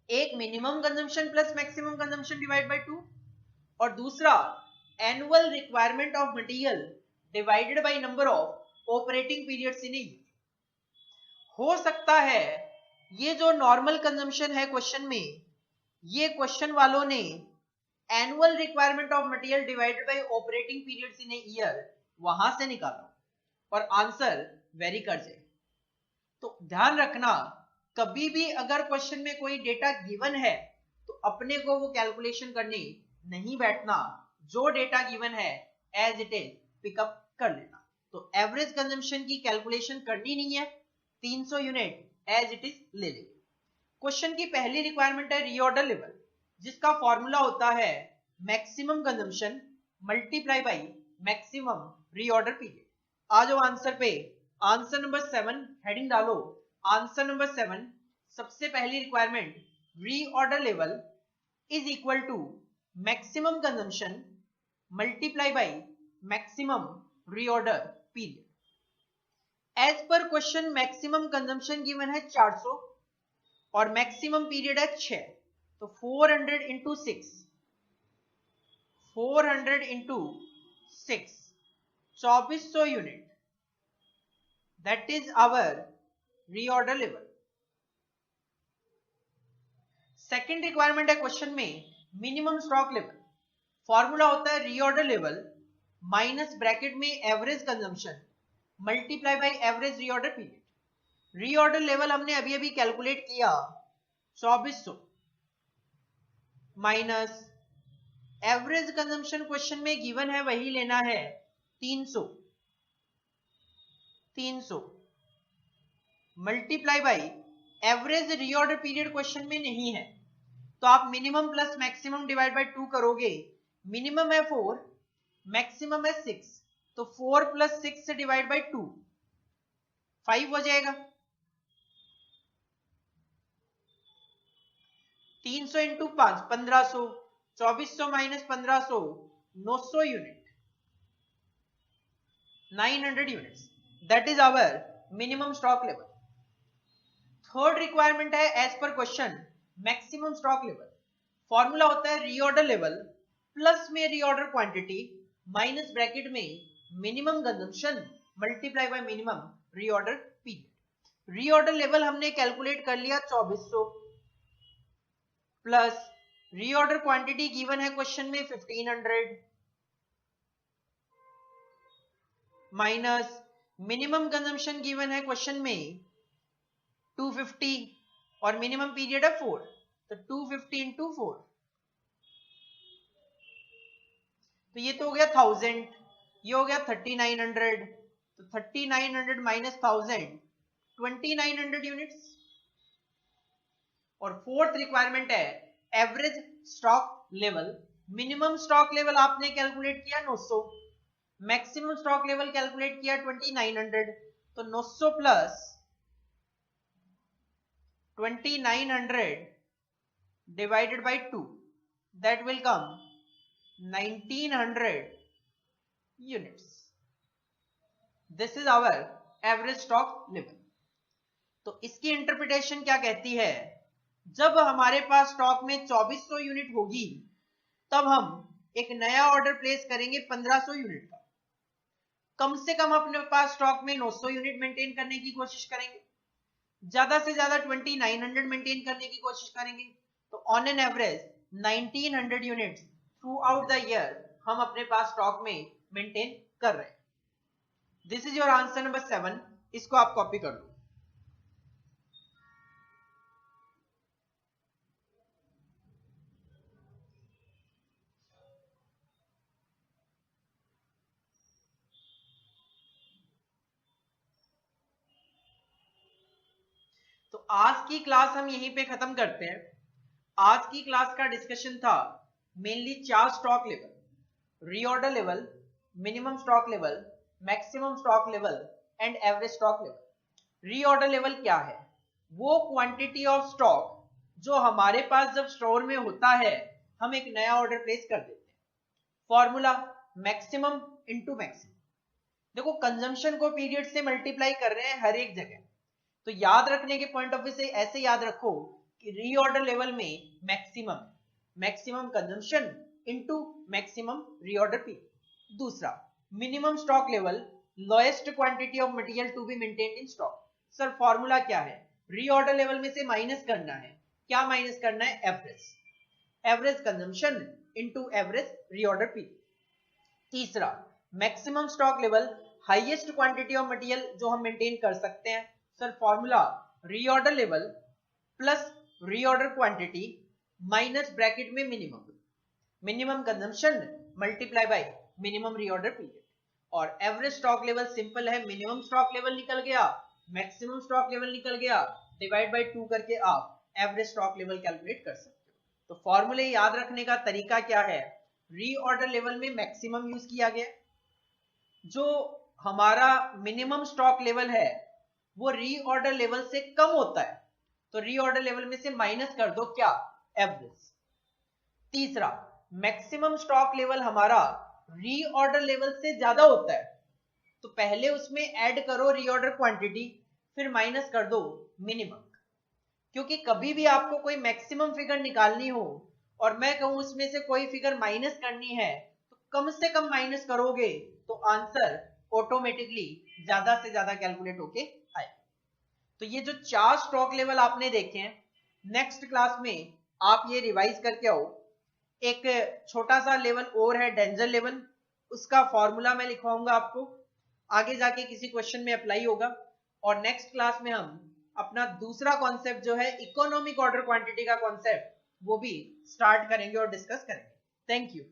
एक minimum consumption plus maximum consumption divide by 2, और दूसरा annual requirement of material divided by number of operating periods in a year. हो सकता है ये जो नॉर्मल कंजम्पशन है क्वेश्चन में, ये क्वेश्चन वालों ने annual requirement of material divided bye operating periods in a year वहां से निकाला और आंसर वेरी कर जाए। तो ध्यान रखना, कभी भी अगर क्वेश्चन में कोई डेटा गिवन है तो अपने को वो कैलकुलेशन करने नहीं बैठना, जो डेटा गिवन है एज इट इज पिकअप कर लेना। तो एवरेज कंजम्पशन की कैलकुलेशन करनी नहीं है, 300 यूनिट एज इट इज ले लेंगे। क्वेश्चन की पहली रिक्वायरमेंट है रीऑर्डर लेवल, जिसका फॉर्मूला होता है maximum consumption multiply by maximum reorder period. आ जाओ आंसर पे, आंसर नंबर 7 हेडिंग डालो। आंसर नंबर 7, सबसे पहली requirement reorder level is equal to maximum consumption multiply by maximum reorder period. As per question maximum consumption given है 400 और maximum period है 6, तो 400 into 6, 400 into 6, 2400 unit, that is our reorder level. Second requirement है question में minimum stock level. Formula होता है reorder level minus bracket में average consumption multiply by average reorder period. Reorder level हमने अभी अभी कैलकुलेट किया 2400 माइनस एवरेज कंजम्पशन क्वेश्चन में गिवन है वही लेना है 300 multiply by average reorder period question में नहीं है, तो आप minimum plus maximum divide by 2 करोगे। मिनिमम है 4, मैक्सिमम है 6, तो 4 प्लस 6 से डिवाइड बाई 2 5 हो जाएगा। 300 into 5 1500, 2400 minus 1500 900 unit, 900 units, that is our minimum stock level. Third requirement है as per question maximum stock level. Formula होता है रीऑर्डर लेवल प्लस में रीऑर्डर क्वांटिटी माइनस ब्रैकेट में minimum consumption multiply by minimum reorder period. Reorder level हमने calculate कर लिया 2400 plus reorder quantity given है question में 1500 माइनस मिनिमम कंजम्पशन गिवन है क्वेश्चन में 250 और मिनिमम पीरियड है 4, तो 250 इंटू 4, तो ये तो हो गया 1000, ये हो गया 3900, तो 3900 माइनस 1000 2900 यूनिट्स। और फोर्थ रिक्वायरमेंट है average stock level. Minimum stock level आपने कैलकुलेट किया 900, मैक्सिमम स्टॉक लेवल कैलकुलेट किया 2900, तो 900 plus 2900 divided by 2, that will come 1900 units. This is our average stock level. तो इसकी इंटरप्रिटेशन क्या कहती है, जब हमारे पास स्टॉक में 2400 यूनिट होगी तब हम एक नया ऑर्डर प्लेस करेंगे 1500 यूनिट का। कम से कम अपने पास स्टॉक में 900 यूनिट मेंटेन करने की कोशिश करेंगे, ज्यादा से ज्यादा 2900 मेंटेन करने की कोशिश करेंगे, तो on an average 1900 units through out the year हम अपने पास स्टॉक में मेंटेन कर रहे हैं। This is your answer number 7, इसको आप कॉपी कर लो। तो आज की क्लास हम यहीं पे खत्म करते हैं। आज की क्लास का डिस्कशन था mainly 4 stock level, reorder level, minimum stock level, maximum stock level and average stock level. Reorder level क्या है, वो क्वांटिटी ऑफ स्टॉक जो हमारे पास जब स्टोर में होता है हम एक नया ऑर्डर प्लेस कर देते हैं। Formula maximum into maximum. देखो कंजम्पशन को पीरियड से मल्टीप्लाई कर रहे हैं हर एक जगह, तो याद रखने के पॉइंट ऑफ व्यू से ऐसे याद रखो कि रीऑर्डर लेवल में maximum consumption into maximum reorder period. दूसरा minimum stock level, lowest quantity of material to be maintained in stock. Sir formula क्या है, रीऑर्डर लेवल में से माइनस करना है, क्या माइनस करना है, average consumption into average reorder period. तीसरा maximum stock level, highest quantity of material जो हम मेंटेन कर सकते हैं। Sir formula reorder level plus reorder quantity minus bracket में minimum consumption multiply by minimum reorder period. और एवरेज स्टॉक लेवल सिंपल है, minimum stock level निकल गया, मैक्सिमम स्टॉक लेवल निकल गया, डिवाइड बाय 2 करके आप एवरेज स्टॉक लेवल कैलकुलेट कर सकते हो। तो फॉर्मूले याद रखने का तरीका क्या है, रीऑर्डर लेवल में मैक्सिमम यूज किया गया, जो हमारा मिनिमम स्टॉक लेवल है वो रीऑर्डर लेवल से कम होता है, तो रीऑर्डर लेवल में से माइनस कर दो क्या, एवरेज। तीसरा मैक्सिमम स्टॉक लेवल हमारा रीऑर्डर लेवल से ज्यादा होता है, तो पहले उसमें ऐड करो रीऑर्डर क्वांटिटी, फिर माइनस कर दो मिनिमम। क्योंकि कभी भी आपको कोई मैक्सिमम फिगर निकालनी हो और मैं कहूं उसमें से कोई फिगर माइनस करनी है, तो कम से कम माइनस करोगे तो आंसर ऑटोमेटिकली ज्यादा से ज्यादा कैलकुलेट होके आए। तो ये जो 4 स्टॉक लेवल आपने देखे हैं, नेक्स्ट क्लास में आप ये रिवाइज करके आओ। एक छोटा सा लेवल और है डेंजर लेवल, उसका फॉर्मूला मैं लिखवाऊंगा आपको, आगे जाके किसी क्वेश्चन में अप्लाई होगा। और नेक्स्ट क्लास में हम अपना दूसरा कॉन्सेप्ट जो है इकोनॉमिक ऑर्डर क्वांटिटी का कॉन्सेप्ट, वो भी स्टार्ट करेंगे और डिस्कस करेंगे। Thank you.